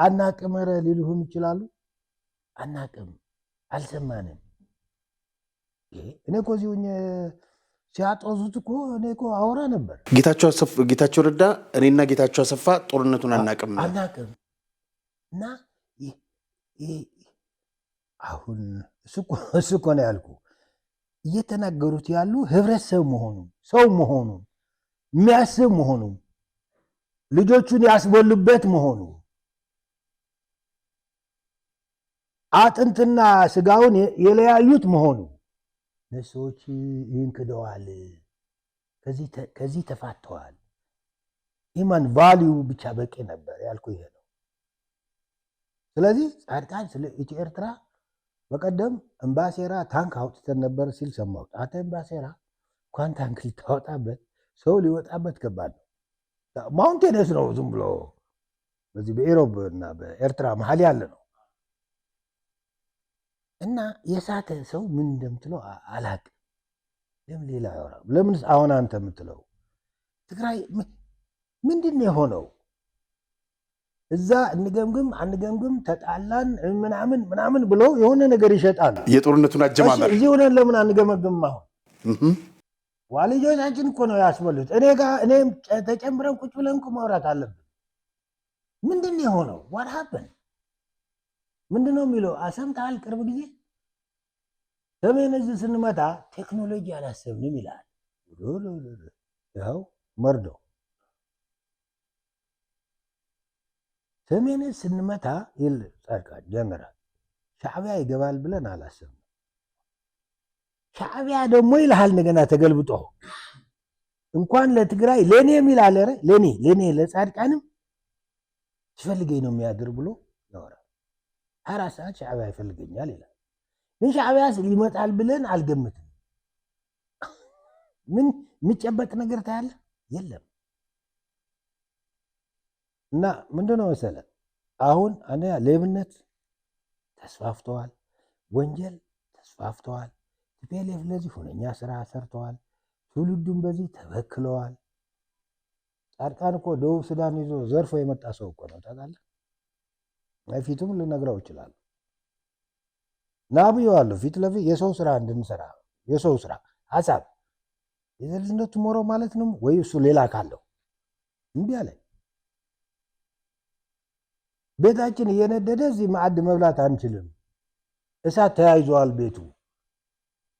አናቅም ኧረ ሊሉህም ይችላሉ። አናቅም አልሰማንም። እኔ እኮ እዚሁ ሲያጦዙት እኮ እኔ እኮ አወራ ነበር። ጌታቸው ረዳ እኔና ጌታቸው አሰፋ ጦርነቱን አናቅም እና አሁን እሱ እኮ ነው ያልኩ። እየተናገሩት ያሉ ህብረተሰብ መሆኑ ሰው መሆኑ የሚያስብ መሆኑ ልጆቹን ያስበሉበት መሆኑ አጥንትና ስጋውን የለያዩት መሆኑ ለሰዎች ይህን ክደዋል። ከዚህ ተፋተዋል። ሂማን ቫሊዩ ብቻ በቂ ነበር ያልኩ ይሄ ነው። ስለዚህ ጻድቃን ስለ ኢትዮ ኤርትራ በቀደም እምባሴራ ታንክ አውጥተን ነበር ሲል ሰማሁት። አንተ እምባሴራ እንኳን ታንክ ልታወጣበት ሰው ሊወጣበት ከባድ ነው። ማውንቴነስ ነው፣ ዝም ብሎ በዚህ በኢሮብ እና በኤርትራ መሀል ያለ ነው እና የሳተ ሰው ምን እንደምትለው አላቅም። ለምን ሌላ ያወራ? ለምንስ አሁን አንተ የምትለው ትግራይ ምንድን ነው የሆነው? እዛ እንገምግም አንገምግም ተጣላን ምናምን ምናምን ብሎ የሆነ ነገር ይሸጣል። የጦርነቱን አጀማመር እዚህ ሆነን ለምን አንገመግም? አሁን ዋልጆቻችን እኮ ነው ያስበሉት። እኔም ተጨምረን ቁጭ ብለን እኮ ማውራት አለብን። ምንድን ነው የሆነው? ዋት ሀፐን ምንድን ነው የሚለው ሰምተሃል? ቅርብ ጊዜ ሰሜን ዕዝ ስንመታ ቴክኖሎጂ አላሰብንም ይላል። ያው መርዶ ሰሜን ዕዝ ስንመታ ይል ጻድቃን ጀነራል ሻዕቢያ ይገባል ብለን አላሰብንም። ሻዕቢያ ደግሞ ይልሃል እንደገና ተገልብጦ እንኳን ለትግራይ ለኔ የሚላል ለኔ ለጻድቃንም ሲፈልገኝ ነው የሚያድር ብሎ ያወራል። 4 ሰዓት ሻዕቢያ ይፈልገኛል ይላል። ግን ሻዕቢያስ ሊመጣል ብለን አልገምትም። ምን የሚጨበጥ ነገር ታያለ የለም። እና ምንድነው መሰለህ አሁን አንደኛ ሌብነት ተስፋፍተዋል፣ ወንጀል ተስፋፍተዋል። ቲፒኤልኤፍ ለዚህ ሁነኛ ስራ ሰርተዋል። ትውልዱም በዚህ ተበክለዋል። ጻድቃን እኮ ደቡብ ሱዳን ይዞ ዘርፎ የመጣ ሰው እኮ ነው ታውቃለህ። ፊቱም ልነግረው ይችላል። ናብየዋለሁ ፊት ለፊት የሰው ስራ እንድንሰራ የሰው ስራ ሀሳብ የዘልዝነቱ ሞሮ ማለት ነው ወይ እሱ ሌላ ካለው እምቢ አለ። ቤታችን እየነደደ እዚህ ማዕድ መብላት አንችልም፣ እሳት ተያይዘዋል ቤቱ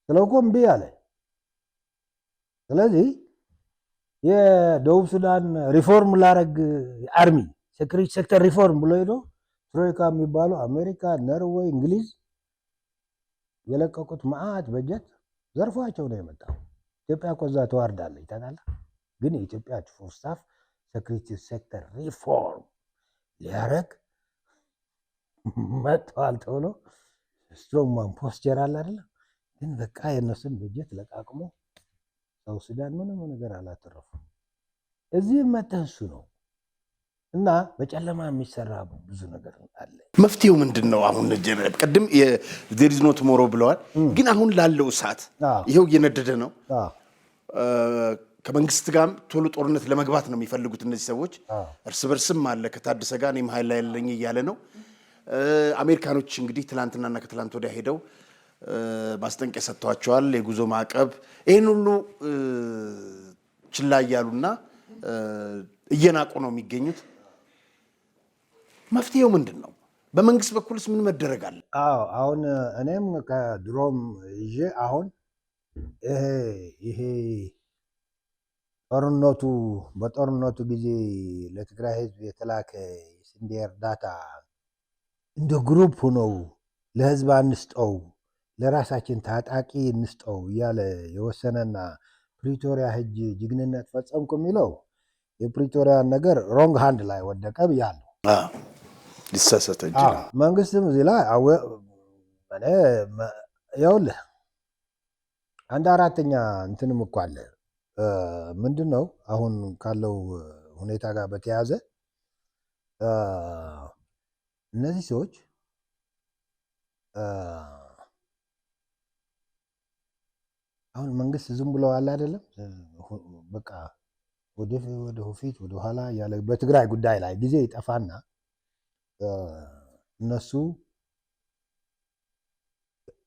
ስለኮ እምቢ አለ። ስለዚህ የደቡብ ሱዳን ሪፎርም ላረግ አርሚ ሴኩሪቲ ሴክተር ሪፎርም ብሎ ሄዶ ትሮይካ የሚባለው አሜሪካ፣ ኖርዌይ፣ እንግሊዝ የለቀቁት ማዕት በጀት ዘርፏቸው ነው የመጣው። ኢትዮጵያ እኮ እዛ ተዋርዳለች ታውቃለህ። ግን የኢትዮጵያ ቺፍ ኦፍ ስታፍ ሴኩሪቲ ሴክተር ሪፎርም ሊያረግ መጥተዋል ተብሎ ስትሮንግማን ፖስቸር አለ አይደለ? ግን በቃ የነሱን በጀት ለቃቅሞ ሰው ሱዳን ምንም ነገር አላተረፉም። እዚህ መተህ እሱ ነው እና በጨለማ የሚሰራ ብዙ ነገር አለ። መፍትሄው ምንድን ነው? አሁን ቅድም ዜር ኢዝ ኖ ቱሞሮ ብለዋል። ግን አሁን ላለው እሳት ይኸው እየነደደ ነው። ከመንግስት ጋርም ቶሎ ጦርነት ለመግባት ነው የሚፈልጉት እነዚህ ሰዎች። እርስ በርስም አለ ከታደሰ ጋር እኔም ኃይል ላይ ያለኝ እያለ ነው። አሜሪካኖች እንግዲህ ትላንትናና ከትላንት ወዲያ ሄደው ማስጠንቀቂያ ሰጥተዋቸዋል። የጉዞ ማዕቀብ ይህን ሁሉ ችላ እያሉና እየናቁ ነው የሚገኙት። መፍትሄው ምንድን ነው? በመንግስት በኩልስ ምን መደረግ አለ? አሁን እኔም ከድሮም ይዤ አሁን ይሄ በጦርነቱ ጊዜ ለትግራይ ህዝብ የተላከ ስንዴ እርዳታ እንደ ግሩፕ ሆነው ለህዝብ አንስጠው ለራሳችን ታጣቂ እንስጠው እያለ የወሰነና ፕሪቶሪያ ህጅ ጀግንነት ፈጸምኩ የሚለው የፕሪቶሪያን ነገር ሮንግ ሃንድ ላይ ወደቀ ብያለሁ። ሊሳሳት እንጂ መንግስትም እዚህ ላይ ይኸውልህ 1/4 እንትንም እኮ አለ። ምንድን ነው አሁን ካለው ሁኔታ ጋር በተያያዘ እነዚህ ሰዎች አሁን መንግስት ዝም ብለው አለ አይደለም በቃ ወደ ፊት ወደ ኋላ ያለ በትግራይ ጉዳይ ላይ ጊዜ ይጠፋና እነሱ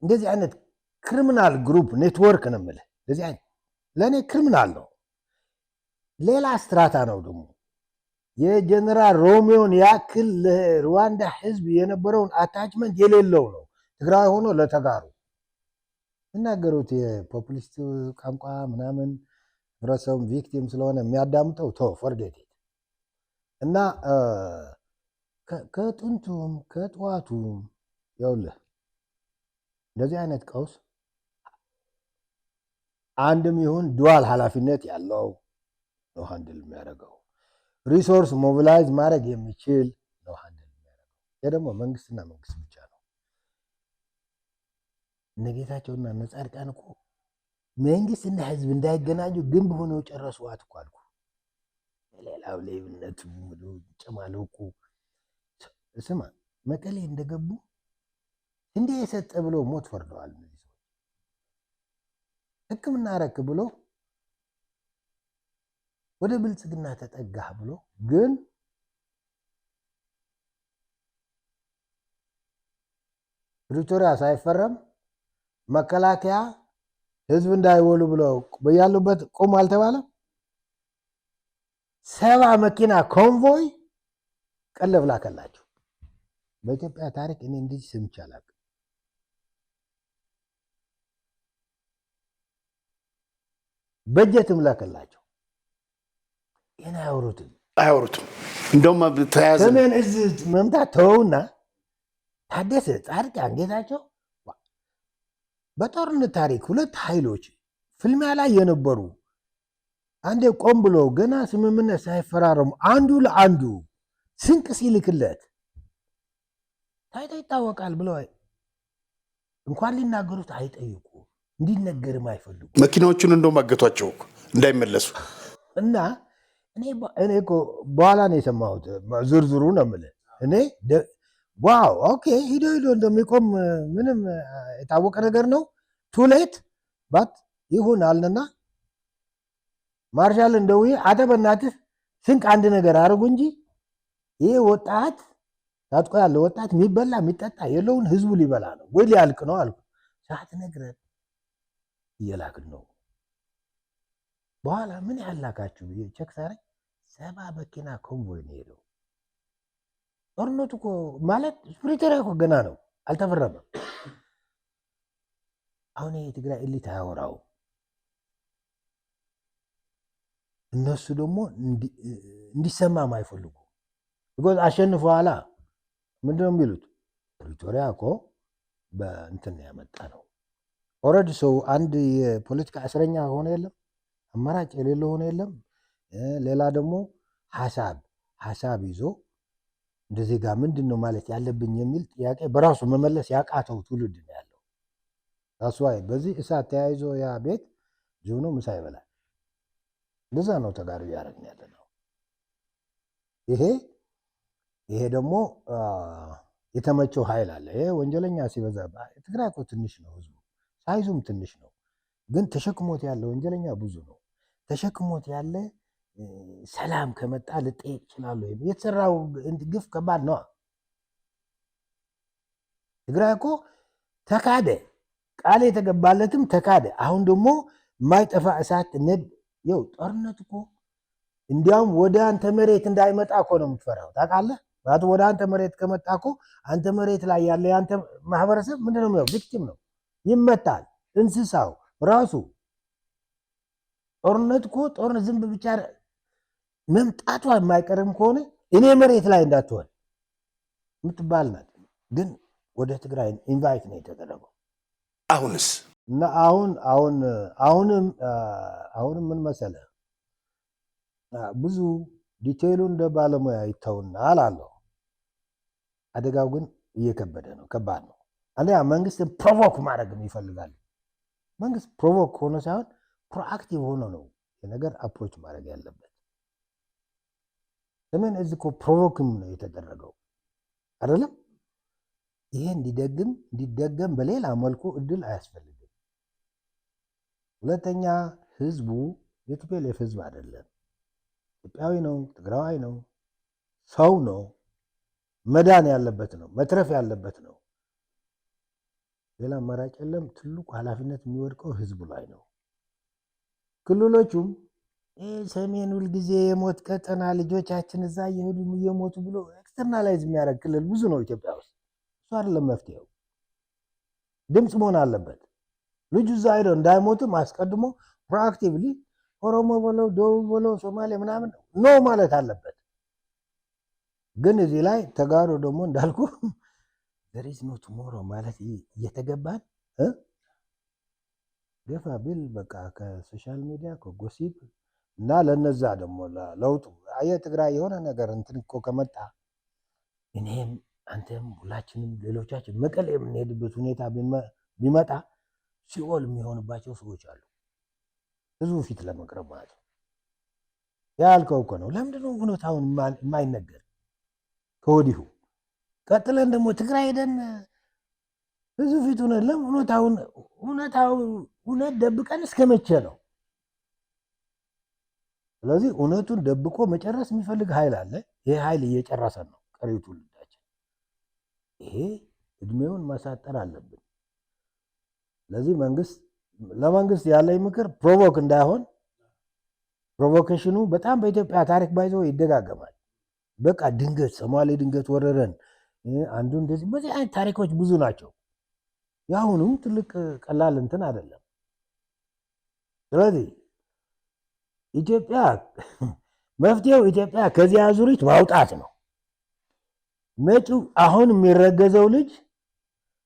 እንደዚህ አይነት ክሪሚናል ግሩፕ ኔትወርክ ነው የምልህ። እንደዚህ አይነት ለእኔ ክሪሚናል ነው። ሌላ ስትራታ ነው ደግሞ የጀነራል ሮሚዮን ያክል ለሩዋንዳ ህዝብ የነበረውን አታችመንት የሌለው ነው። ትግራይ ሆኖ ለተጋሩ እናገሩት የፖፑሊስት ቋንቋ ምናምን ህብረተሰቡ ቪክቲም ስለሆነ የሚያዳምጠው ፎርጌት እና ከጥንቱም ከጠዋቱም ይኸውልህ እንደዚህ አይነት ቀውስ አንድም ይሁን ዱዋል ኃላፊነት ያለው ነው ሃንድል የሚያደርገው። ሪሶርስ ሞቢላይዝ ማድረግ የሚችል ነው ሃንድል የሚያደርገው። ይሄ ደግሞ መንግስትና መንግስት ብቻ ነው። እነ ጌታቸውና እነ ጻድቃን እኮ መንግስትና ህዝብ እንዳይገናኙ ግንብ ሆነው ጨረሱዋት እኮ አልኩ። ሌላው ሌብነቱ ጨማለቁ። ስማ መቀሌ እንደገቡ እንዴ የሰጠ ብሎ ሞት ፈርደዋል። እነዚህ ሰዎች ሕክምና አረክ ብሎ ወደ ብልጽግና ተጠጋህ ብሎ ግን ፕሪቶሪያ ሳይፈረም መከላከያ ህዝብ እንዳይወሉ ብሎ በያሉበት ቆም አልተባለም። 70 መኪና ኮንቮይ ቀለብ ላከላቸው። በኢትዮጵያ ታሪክ እኔ እንደዚህ ሰምቼ አላውቅም። በጀትም ላከላቸው። ይሄን አያወሩትም። እንደውም ተያዘ ሰሜን እዝ መምታት ተወውና ታደሰ ጻድቃን ጌታቸው በጦርነት ታሪክ ሁለት ኃይሎች ፍልሚያ ላይ የነበሩ አንዴ ቆም ብሎ ገና ስምምነት ሳይፈራረሙ አንዱ ለአንዱ ስንቅ ሲልክለት ታይቶ ይታወቃል ብለው እንኳን ሊናገሩት አይጠይቁ፣ እንዲነገርም አይፈልጉ። መኪናዎቹን እንደውም አገቷቸው እንዳይመለሱ እና እኔ እኮ በኋላ ነው የሰማሁት። ዝርዝሩ ነው የምልህ እኔ ዋው ኦኬ ሂዶ እንደሚቆም ምንም የታወቀ ነገር ነው። ቱሌት ባት ይሁን አልንና ማርሻል እንደውዬ አተ በእናትህ ስንቅ አንድ ነገር አድርጉ እንጂ ይህ ወጣት ታጥቆ ያለ ወጣት የሚበላ የሚጠጣ የለውን ህዝቡ ሊበላ ነው ወይ ሊያልቅ ነው አልኩ። ሰዓት ነግረን እየላክን ነው። በኋላ ምን ያላካችሁ ብዬ ቸክ ሳረግ 70 መኪና ኮንቮይ ነው ሄደው። ጦርነቱ እኮ ማለት ፕሪቶሪያ እኮ ገና ነው አልተፈረመም። አሁን የትግራይ ኤሊት አያወራው። እነሱ ደግሞ እንዲሰማም አይፈልጉ። ቢኮዝ አሸንፈዋላ። ምንድነው የሚሉት? ፕሪቶሪያ እኮ በእንትን ያመጣ ነው። ኦልሬዲ ሰው አንድ የፖለቲካ እስረኛ ሆነ የለም፣ አማራጭ የሌለው ሆነ የለም። ሌላ ደግሞ ሀሳብ ይዞ እንደዚህ ጋር ምንድን ነው ማለት ያለብኝ የሚል ጥያቄ በራሱ መመለስ ያቃተው ትውልድ ነው ያለው። ታስዋይ በዚህ እሳት ተያይዞ ያ ቤት ጅብኑ ምሳ ይበላል። እንደዛ ነው ተጋሩ ያደረግን ያለ ነው። ይሄ ደግሞ የተመቸው ኃይል አለ። ይሄ ወንጀለኛ ሲበዛ ትግራይ እኮ ትንሽ ነው ህዝቡ፣ ሳይዙም ትንሽ ነው፣ ግን ተሸክሞት ያለ ወንጀለኛ ብዙ ነው። ተሸክሞት ያለ ሰላም ከመጣ ልጠይቅ ይችላሉ። የተሰራው ግፍ ከባድ ነው። ትግራይ እኮ ተካደ፣ ቃል የተገባለትም ተካደ። አሁን ደግሞ የማይጠፋ እሳት ይው ጦርነት እኮ እንዲያውም ወደ አንተ መሬት እንዳይመጣ እኮ ነው የምትፈራው። ታውቃለህ? ወደ አንተ መሬት ከመጣ እኮ አንተ መሬት ላይ ያለ የአንተ ማህበረሰብ ምንድነው የሚለው? ቪክቲም ነው፣ ይመታል። እንስሳው ራሱ ጦርነት እኮ ጦርነት ዝም ብቻ መምጣቷ የማይቀርም ከሆነ እኔ መሬት ላይ እንዳትሆን የምትባል ናት። ግን ወደ ትግራይ ኢንቫይት ነው የተደረገው። አሁንስ እና አሁንም ምን መሰለህ ብዙ ዲቴይሉ እንደ ባለሙያ ይተውና አላለሁ። አደጋው ግን እየከበደ ነው፣ ከባድ ነው። አንደኛ መንግስትን ፕሮቮክ ማድረግም ይፈልጋሉ። መንግስት ፕሮቮክ ሆኖ ሳይሆን ፕሮአክቲቭ ሆኖ ነው የነገር አፕሮች ማድረግ ያለበት። ለምን እዚህ እኮ ፕሮቮክም ነው የተደረገው አይደለም? ይሄ እንዲደገም በሌላ መልኩ እድል አያስፈልግም። ሁለተኛ ህዝቡ የቲፒኤልኤፍ ህዝብ አይደለም፣ ኢትዮጵያዊ ነው፣ ትግራዋይ ነው፣ ሰው ነው፣ መዳን ያለበት ነው፣ መትረፍ ያለበት ነው። ሌላ አማራጭ የለም። ትልቁ ኃላፊነት የሚወድቀው ህዝቡ ላይ ነው። ክልሎቹም ሰሜን ሁልጊዜ የሞት ቀጠና ልጆቻችን እዛ እየሄዱ እየሞቱ ብሎ ኤክስተርናላይዝ የሚያደርግ ክልል ብዙ ነው ኢትዮጵያ ውስጥ። እሱ አይደለም መፍትሄው። ድምፅ መሆን አለበት። ልጁ እዛ ሄደው እንዳይሞትም አስቀድሞ ፕሮአክቲቭሊ ኦሮሞ በለው ደቡብ በለው ሶማሌ ምናምን ኖ ማለት አለበት። ግን እዚህ ላይ ተጋሩ ደግሞ እንዳልኩ there is no tomorrow ማለት እየተገባን ገፋ ቢል በቃ ከሶሻል ሚዲያ ከጎሲፕ እና ለነዛ ደግሞ ለውጡ ትግራይ የሆነ ነገር እንትን እኮ ከመጣ እኔም አንተም ሁላችንም ሌሎቻችን መቀሌ የምንሄድበት ሁኔታ ቢመጣ ሲኦል የሚሆንባቸው ሰዎች አሉ። ህዝቡ ፊት ለመቅረብ ማለት ነው። ያልከው እኮ ነው። ለምንድነው እውነታውን የማይነገር ከወዲሁ? ቀጥለን ደግሞ ትግራይ ሄደን ህዝቡ ፊት እውነት ደብቀን እስከ መቼ ነው? ስለዚህ እውነቱን ደብቆ መጨረስ የሚፈልግ ኃይል አለ። ይሄ ኃይል እየጨረሰን ነው ቀሪው ትውልዳችን። ይሄ እድሜውን ማሳጠር አለብን። ስለዚህ ለመንግስት ያለኝ ምክር ፕሮቮክ እንዳይሆን። ፕሮቮኬሽኑ በጣም በኢትዮጵያ ታሪክ ባይዞ ይደጋገማል። በቃ ድንገት ሶማሌ ድንገት ወረረን አንዱ እንደዚህ፣ በዚህ አይነት ታሪኮች ብዙ ናቸው። የአሁኑም ትልቅ ቀላል እንትን አይደለም። ስለዚህ መፍትሄው ኢትዮጵያ ከዚህ አዙሪት ማውጣት ነው። መጪው አሁን የሚረገዘው ልጅ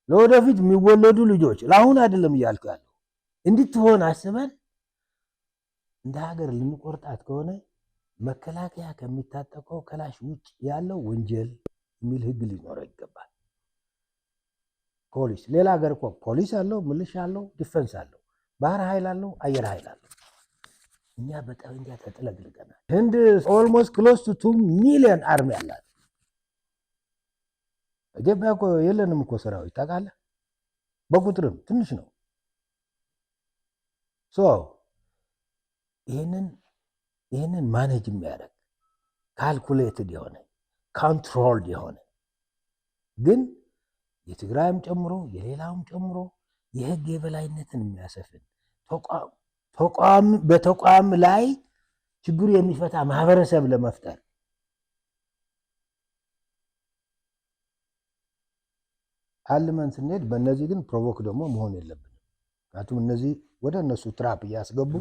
ለወደፊት የሚወለዱ ልጆች ለአሁን አይደለም እያልኩ ያለው እንድትሆን አስበን እንደ ሀገር ልንቆርጣት ከሆነ መከላከያ ከሚታጠቀው ከላሽ ውጭ ያለው ወንጀል የሚል ህግ ሊኖረው ይገባል። ፖሊስ ሌላ ሀገር እኮ ፖሊስ አለው፣ ምልሻ አለው፣ ዲፌንስ አለው፣ ባህር ኃይል አለው፣ አየር ኃይል አለው። እኛ በጠመንጃ ተጥለቅልቀናል። ህንድ ኦልሞስት ክሎስ ቱ 2 ሚሊዮን አርሚ አላት። ኢትዮጵያ እኮ የለንም እኮ ሰራዊት ታውቃለህ፣ በቁጥርም ትንሽ ነው። ይህንን ማኔጅ የሚያደርግ ካልኩሌትድ የሆነ ኮንትሮልድ የሆነ ግን የትግራይም ጨምሮ የሌላውም ጨምሮ የህግ የበላይነትን የሚያሰፍን በተቋም ላይ ችግሩ የሚፈታ ማህበረሰብ ለመፍጠር አልመን ስንሄድ፣ በእነዚህ ግን ፕሮቮክ ደግሞ መሆን የለብንም። ምክንያቱም እነዚህ ወደ እነሱ ትራፕ እያስገቡ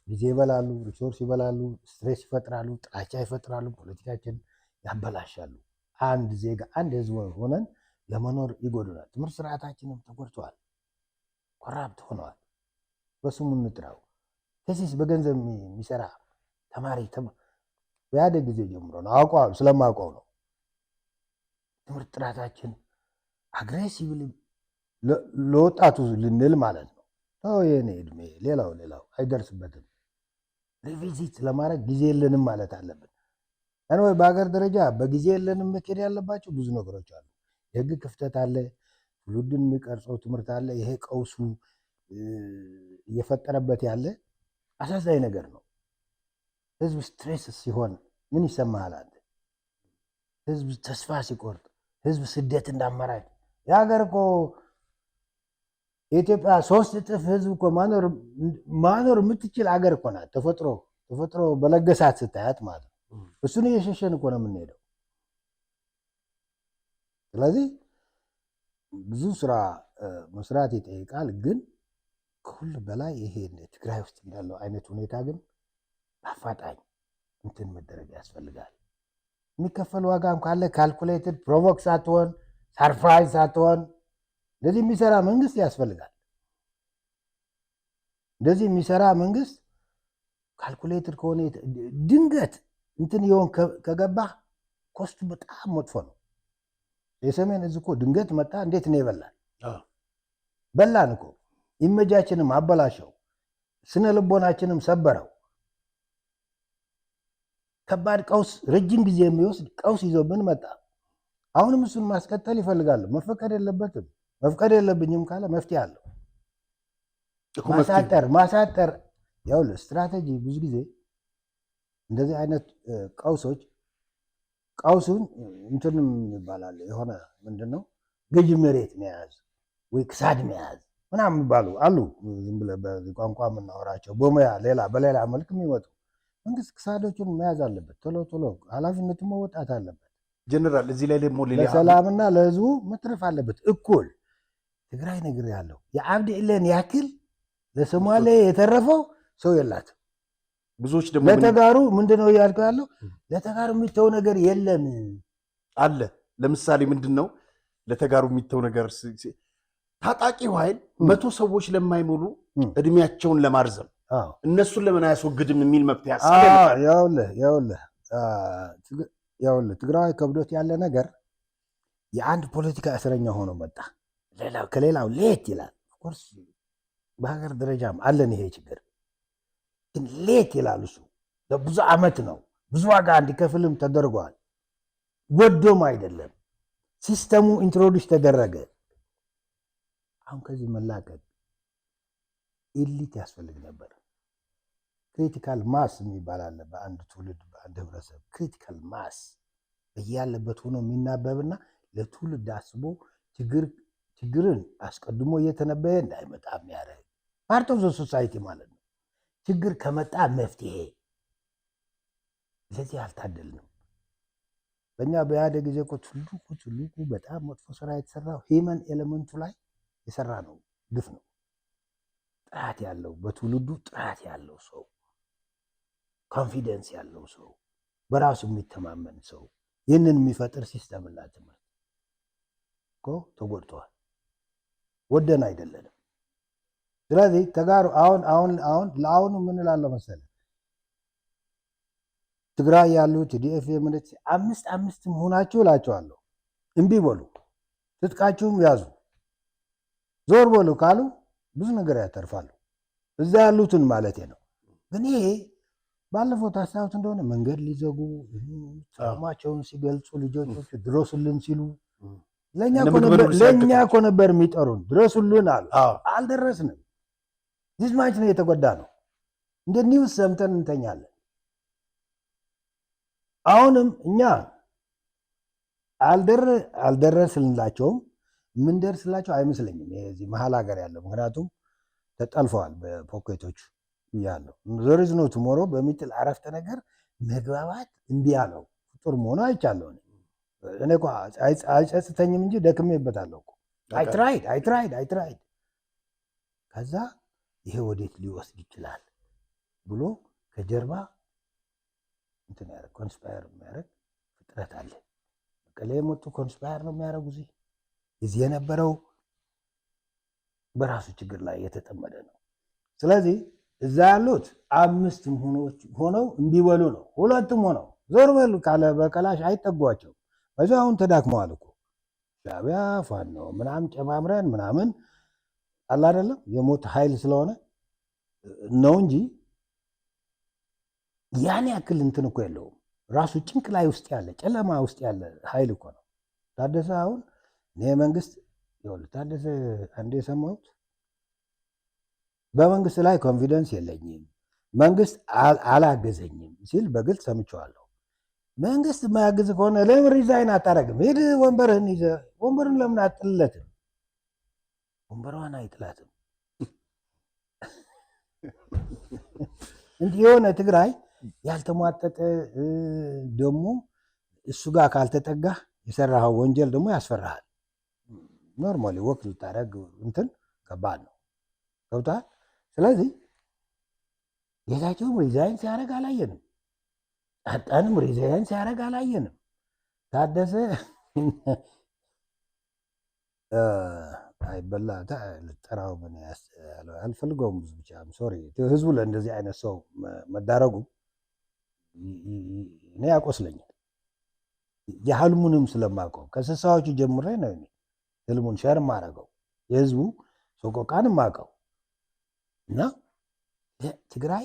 ጊዜ ይበላሉ፣ ሪሶርስ ይበላሉ፣ ስትሬስ ይፈጥራሉ፣ ጥላቻ ይፈጥራሉ፣ ፖለቲካችን ያበላሻሉ። አንድ ዜጋ አንድ ህዝብ ሆነን ለመኖር ይጎዱናል። ትምህርት ስርዓታችንም ተጎድተዋል፣ ኮራፕት ሆነዋል። በስሙ እንጥራው ከሲስ በገንዘብ የሚሰራ ተማሪ በኢህአዴግ ጊዜ ጀምሮ ነው አውቀዋል፣ ስለማውቀው ነው። ትምህርት ጥራታችን አግሬሲቭሊ ለወጣቱ ልንል ማለት ነው። የኔ እድሜ ሌላው አይደርስበትም። ሪቪዚት ለማድረግ ጊዜ የለንም ማለት አለብን። ወይ በሀገር ደረጃ በጊዜ የለንም መኬድ ያለባቸው ብዙ ነገሮች አሉ። የህግ ክፍተት አለ፣ ትውልድን የሚቀርጸው ትምህርት አለ። ይሄ ቀውሱ እየፈጠረበት ያለ አሳዛኝ ነገር ነው። ህዝብ ስትሬስ ሲሆን ምን ይሰማሃል አንተ? ህዝብ ተስፋ ሲቆርጥ፣ ህዝብ ስደት እንዳማራጭ የሀገር እኮ የኢትዮጵያ 3 እጥፍ ህዝብ እኮ ማኖር የምትችል አገር እኮ ናት። ተፈጥሮ በለገሳት ስታያት ማለት ነው። እሱን እየሸሸን እኮ ነው የምንሄደው። ስለዚህ ብዙ ስራ መስራት ይጠይቃል። ግን ከሁሉ በላይ ይሄ ትግራይ ውስጥ እንዳለው አይነት ሁኔታ ግን አፋጣኝ እንትን መደረግ ያስፈልጋል። የሚከፈል ዋጋም ካለ ካልኩሌትድ፣ ፕሮቮክ ሳትሆን፣ ሰርፕራይዝ ሳትሆን እንደዚህ የሚሰራ መንግስት ያስፈልጋል። እንደዚህ የሚሰራ መንግስት ካልኩሌትድ ከሆነ ድንገት እንትን ይሆን ከገባ ኮስቱ በጣም መጥፎ ነው። የሰሜን እዝ እኮ ድንገት መጣ፣ እንዴት ነው ይበላል? በላን እኮ። ኢሜጃችንም አበላሸው፣ ስነ ልቦናችንም ሰበረው። ከባድ ቀውስ፣ ረጅም ጊዜ የሚወስድ ቀውስ ይዞብን መጣ። አሁንም እሱን ማስቀጠል ይፈልጋሉ። መፈቀድ የለበትም። መፍቀድ የለብኝም ካለ መፍትሄ አለው። ማሳጠር ያው ስትራቴጂ ብዙ ጊዜ እንደዚህ አይነት ቀውሱን እንትንም ይባላል። የሆነ ምንድነው ገዥ መሬት መያዝ ወይ ክሳድ መያዝ ምናምን የሚባሉ አሉ። ዝም ብለህ በዚህ ቋንቋ የምናወራቸው በሌላ መልክ የሚመጡ መንግስት ክሳዶችን መያዝ አለበት። ቶሎ ኃላፊነቱን መወጣት አለበት። ጀነራል እዚህ ላይ ደግሞ ለሰላምና ለህዝቡ መትረፍ አለበት እኩል። ትግራይ ነገር ያለው የአብዲ ኢለን ያክል ለሶማሌ የተረፈው ሰው የላትም። ብዙዎች ደግሞ ለተጋሩ ምንድነው እያልከው ያለው? ለተጋሩ የሚተው ነገር የለም አለ። ለምሳሌ ምንድነው ለተጋሩ የሚተው ነገር? ታጣቂው ኃይል 100 ሰዎች ለማይሞሉ እድሜያቸውን ለማርዘም እነሱን ለምን አያስወግድም የሚል መብት ያሳብ ይኸውልህ ትግራዋይ ከብዶት ያለ ነገር የአንድ ፖለቲካ እስረኛ ሆኖ መጣ። ከሌላው ሌት ይላል። ኦፍኮርስ በሀገር ደረጃም አለን ይሄ ችግር፣ ግን ሌት ይላል። እሱ ለብዙ ዓመት ነው፣ ብዙ ዋጋ እንዲከፍልም ተደርጓል። ወዶም አይደለም፣ ሲስተሙ ኢንትሮዲውስ ተደረገ። አሁን ከዚህ መላቀቅ ኢሊት ያስፈልግ ነበር። ክሪቲካል ማስ የሚባል አለ በአንድ ትውልድ በአንድ ህብረተሰብ። ክሪቲካል ማስ እያለበት ሆኖ የሚናበብና ለትውልድ አስቦ ችግርን አስቀድሞ እየተነበየ እንዳይመጣ የሚያደርግ ፓርት ኦፍ ዘ ሶሳይቲ ማለት ነው። ችግር ከመጣ መፍትሄ። ለዚህ አልታደልንም። በእኛ በኢህአዴግ ጊዜ እኮ ትልቁ በጣም መጥፎ ስራ የተሰራው ሂውመን ኤሌመንቱ ላይ የሰራ ነው ግፍ ነው። ጥራት ያለው በትውልዱ ጥራት ያለው ሰው፣ ኮንፊደንስ ያለው ሰው፣ በራሱ የሚተማመን ሰው፣ ይህንን የሚፈጥር ሲስተምና ትምህርት እኮ ተጎድተዋል። ወደን አይደለንም። ስለዚህ ተጋሩ ለአሁኑ ምን እላለሁ መሰለህ፣ ትግራይ ያሉት ዲኤፍ ምንት 5 መሆናችሁ እላቸዋለሁ። እምቢ በሉ፣ ትጥቃችሁም ያዙ፣ ዞር በሉ ካሉ ብዙ ነገር ያተርፋሉ። እዛ ያሉትን ማለቴ ነው። ግን ይሄ ባለፈው ታስታውስ እንደሆነ መንገድ ሊዘጉ ሰማቸውን ሲገልጹ ልጆች ድረሱልን ሲሉ ለእኛ እኮ ነበር የሚጠሩን። ድረሱልን አሉ። አልደረስንም። ዚስማች ነው የተጎዳ ነው። እንደ ኒውስ ሰምተን እንተኛለን። አሁንም እኛ አልደረስንላቸውም። የምንደርስላቸው አይመስለኝም የዚህ መሀል ሀገር ያለው። ምክንያቱም ተጠልፈዋል በፖኬቶች ያለው ዘርዝ ነው ቱሞሮ በሚጥል አረፍተ ነገር መግባባት እምቢ ያለው ፍጡር መሆኑ አይቻለሁ። እኔ እኮ አይጸጽተኝም እንጂ ደክሜበታለሁ እኮ። አይ ትራይድ ከዛ ይሄ ወዴት ሊወስድ ይችላል ብሎ ከጀርባ እንትን ያደርግ ኮንስፓየር የሚያደርግ ፍጥረት አለ። መቀሌ የመጡ ኮንስፓየር ነው የሚያደርጉ። እዚህ የነበረው በራሱ ችግር ላይ የተጠመደ ነው። ስለዚህ እዛ ያሉት 5 ሆነው እንዲበሉ ነው። 2 ሆነው ዞር በሉ ካለ በቀላሽ አይጠጓቸው። በዚህ አሁን ተዳክመዋል እኮ ሻዕቢያ ፋኖ ምናምን ጨማምረን ምናምን አለ አይደለም የሞት ኃይል ስለሆነ ነው እንጂ ያን ያክል እንትን እኮ የለውም። ራሱ ጭንቅ ላይ ውስጥ ያለ ጨለማ ውስጥ ያለ ኃይል እኮ ነው። ታደሰ አሁን እኔ መንግስት ታደሰ አንዴ የሰማሁት በመንግስት ላይ ኮንፊደንስ የለኝም፣ መንግስት አላገዘኝም ሲል በግልጽ ሰምቼዋለሁ። መንግስት የማያግዝ ከሆነ ለምን ሪዛይን አታረግም? ሄድ ወንበርህን ይዘህ። ወንበርን ለምን አጥልለትም? ወንበሯን አይጥላትም። እንዲህ የሆነ ትግራይ ያልተሟጠጠ ደግሞ እሱ ጋር ካልተጠጋህ የሰራኸው ወንጀል ደግሞ ያስፈራሃል። ኖርማሊ ወክ ልታደርግ እንትን ከባድ ነው። ገብቶሃል? ስለዚህ ጌታቸውም ሪዛይን ሲያደርግ አላየንም። ጣጣንም ሪዛይን ሲያደርግ አላየንም። ታደሰ አይበላ ልጠራው ምን አልፈልገውም። ብዙ ብቻ ሶሪ ህዝቡ ለእንደዚህ አይነት ሰው መዳረጉ እኔ ያቆስለኛል። የህልሙንም ስለማውቀው ከስሳዎቹ ጀምሬ ነው ህልሙን ሸር ማረገው የህዝቡ ሰቆቃን ማውቀው እና ትግራይ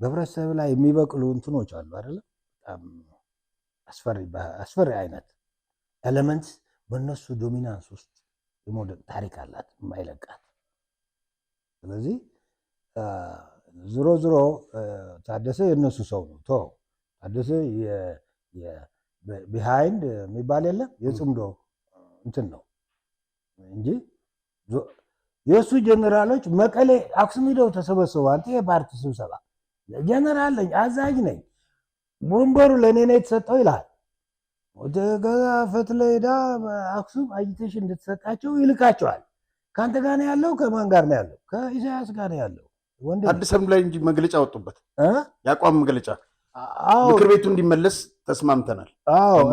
በህብረተሰብ ላይ የሚበቅሉ እንትኖች አሉ አይደለም። በጣም አስፈሪ አይነት ኤሌመንት በእነሱ ዶሚናንስ ውስጥ የመውደቅ ታሪክ አላት የማይለቃት። ስለዚህ ዞሮ ዞሮ ታደሰ የእነሱ ሰው ነው። ታደሰ ቢሃይንድ የሚባል የለም የጽምዶ እንትን ነው እንጂ የእሱ ጀነራሎች መቀሌ አክሱም ሄደው ተሰበሰቡ። አንተ የፓርቲ ስብሰባ ጀነራል ነኝ አዛዥ ነኝ ወንበሩ ለእኔ ነው የተሰጠው ይልሃል። ወደ ገዛፈት ለሄዳ አክሱም አጂቴሽን እንድትሰጣቸው ይልካቸዋል። ከአንተ ጋር ነው ያለው? ከማን ጋር ነው ያለው? ከኢሳያስ ጋር ነው ያለው። አዲስ አበባ ላይ እንጂ መግለጫ ወጡበት የአቋም መግለጫ ምክር ቤቱ እንዲመለስ ተስማምተናል።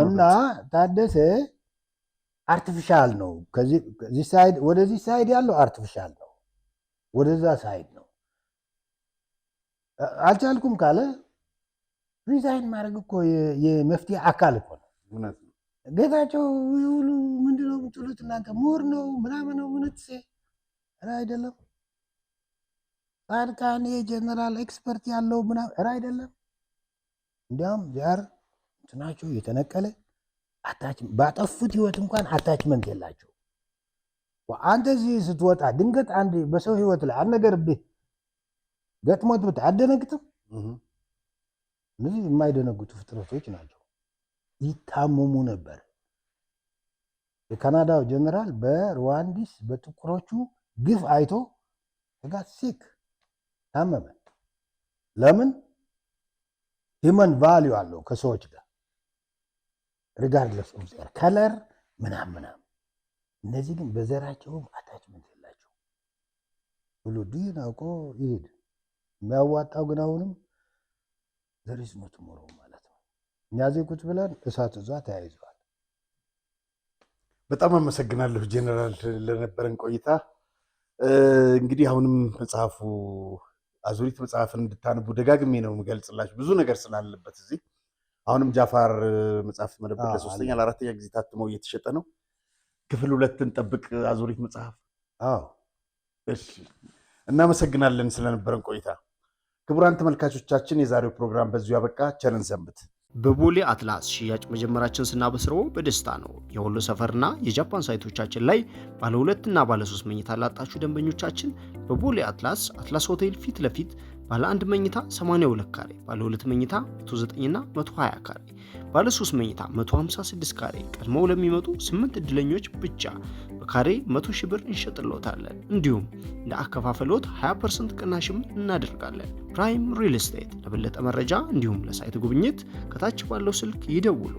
እና ታደሰ አርቲፊሻል ነው። ወደዚህ ሳይድ ያለው አርቲፊሻል ነው። ወደዛ ሳይድ ነው። አልቻልኩም ካለ ሪዛይን ማድረግ እኮ የመፍትሄ አካል እኮ ነው። ጌታቸው ሁሉ ምንድነው የምትሉት እናንተ? ምሁር ነው ምናምን ነው ምንትሴ አይደለም። ጻድቃን የጀነራል ኤክስፐርት ያለው ምናምን አይደለም። እንዲያውም ዚያር እንትናቸው የተነቀለ ባጠፉት ህይወት እንኳን አታችመንት የላቸው። አንተ እዚህ ስትወጣ ድንገት አንድ በሰው ህይወት ላይ አንድ ነገር ገጥሞት ብታይ አደነግጥም? እነዚህ የማይደነግጡ ፍጥረቶች ናቸው። ይታመሙ ነበር። የካናዳው ጀነራል በሩዋንዲስ በጥቁሮቹ ግፍ አይቶ ጋር ሲክ ታመመ። ለምን? ሂውመን ቫልዩ አለው ከሰዎች ጋር ሪጋርድለስ ኦፍ ዘር ከለር ምናምን። እነዚህ ግን በዘራቸውም አታችመንት የላቸው ብሎ ዲን አውቆ ይሄድ። የሚያዋጣው ግን አሁንም ዘሪስ ነው ትሞሮ ማለት ነው። እኛ እዚህ ቁጭ ብለን እሳት እዛ ተያይዘዋል። በጣም አመሰግናለሁ ጄኔራል ለነበረን ቆይታ። እንግዲህ አሁንም መጽሐፉ አዙሪት መጽሐፍን እንድታነቡ ደጋግሜ ነው የምገልጽላችሁ ብዙ ነገር ስላለበት እዚህ። አሁንም ጃፋር መጽሐፍ መደብር ለሶስተኛ ለአራተኛ ጊዜ ታትመው እየተሸጠ ነው። ክፍል 2 እንጠብቅ አዙሪት መጽሐፍ። እሺ፣ እናመሰግናለን ስለነበረን ቆይታ። ክቡራን ተመልካቾቻችን የዛሬው ፕሮግራም በዚሁ ያበቃ። ቸርን ሰንብት። በቦሌ አትላስ ሽያጭ መጀመራችን ስናበስረው በደስታ ነው። የወሎ ሰፈርና የጃፓን ሳይቶቻችን ላይ ባለ 2 እና ባለ 3 መኝታ ላጣችሁ ደንበኞቻችን በቦሌ አትላስ ሆቴል ፊት ለፊት ባለ 1 መኝታ 82 ካሬ፣ ባለ 2 መኝታ 109 እና 120 ካሬ፣ ባለ 3 መኝታ 156 ካሬ ቀድመው ለሚመጡ 8 እድለኞች ብቻ በካሬ 100 ሺህ ብር እንሸጥልዎታለን። እንዲሁም እንደ አከፋፈሎት 20% ቅናሽም እናደርጋለን። ፕራይም ሪል ስቴት። ለበለጠ መረጃ እንዲሁም ለሳይት ጉብኝት ከታች ባለው ስልክ ይደውሉ።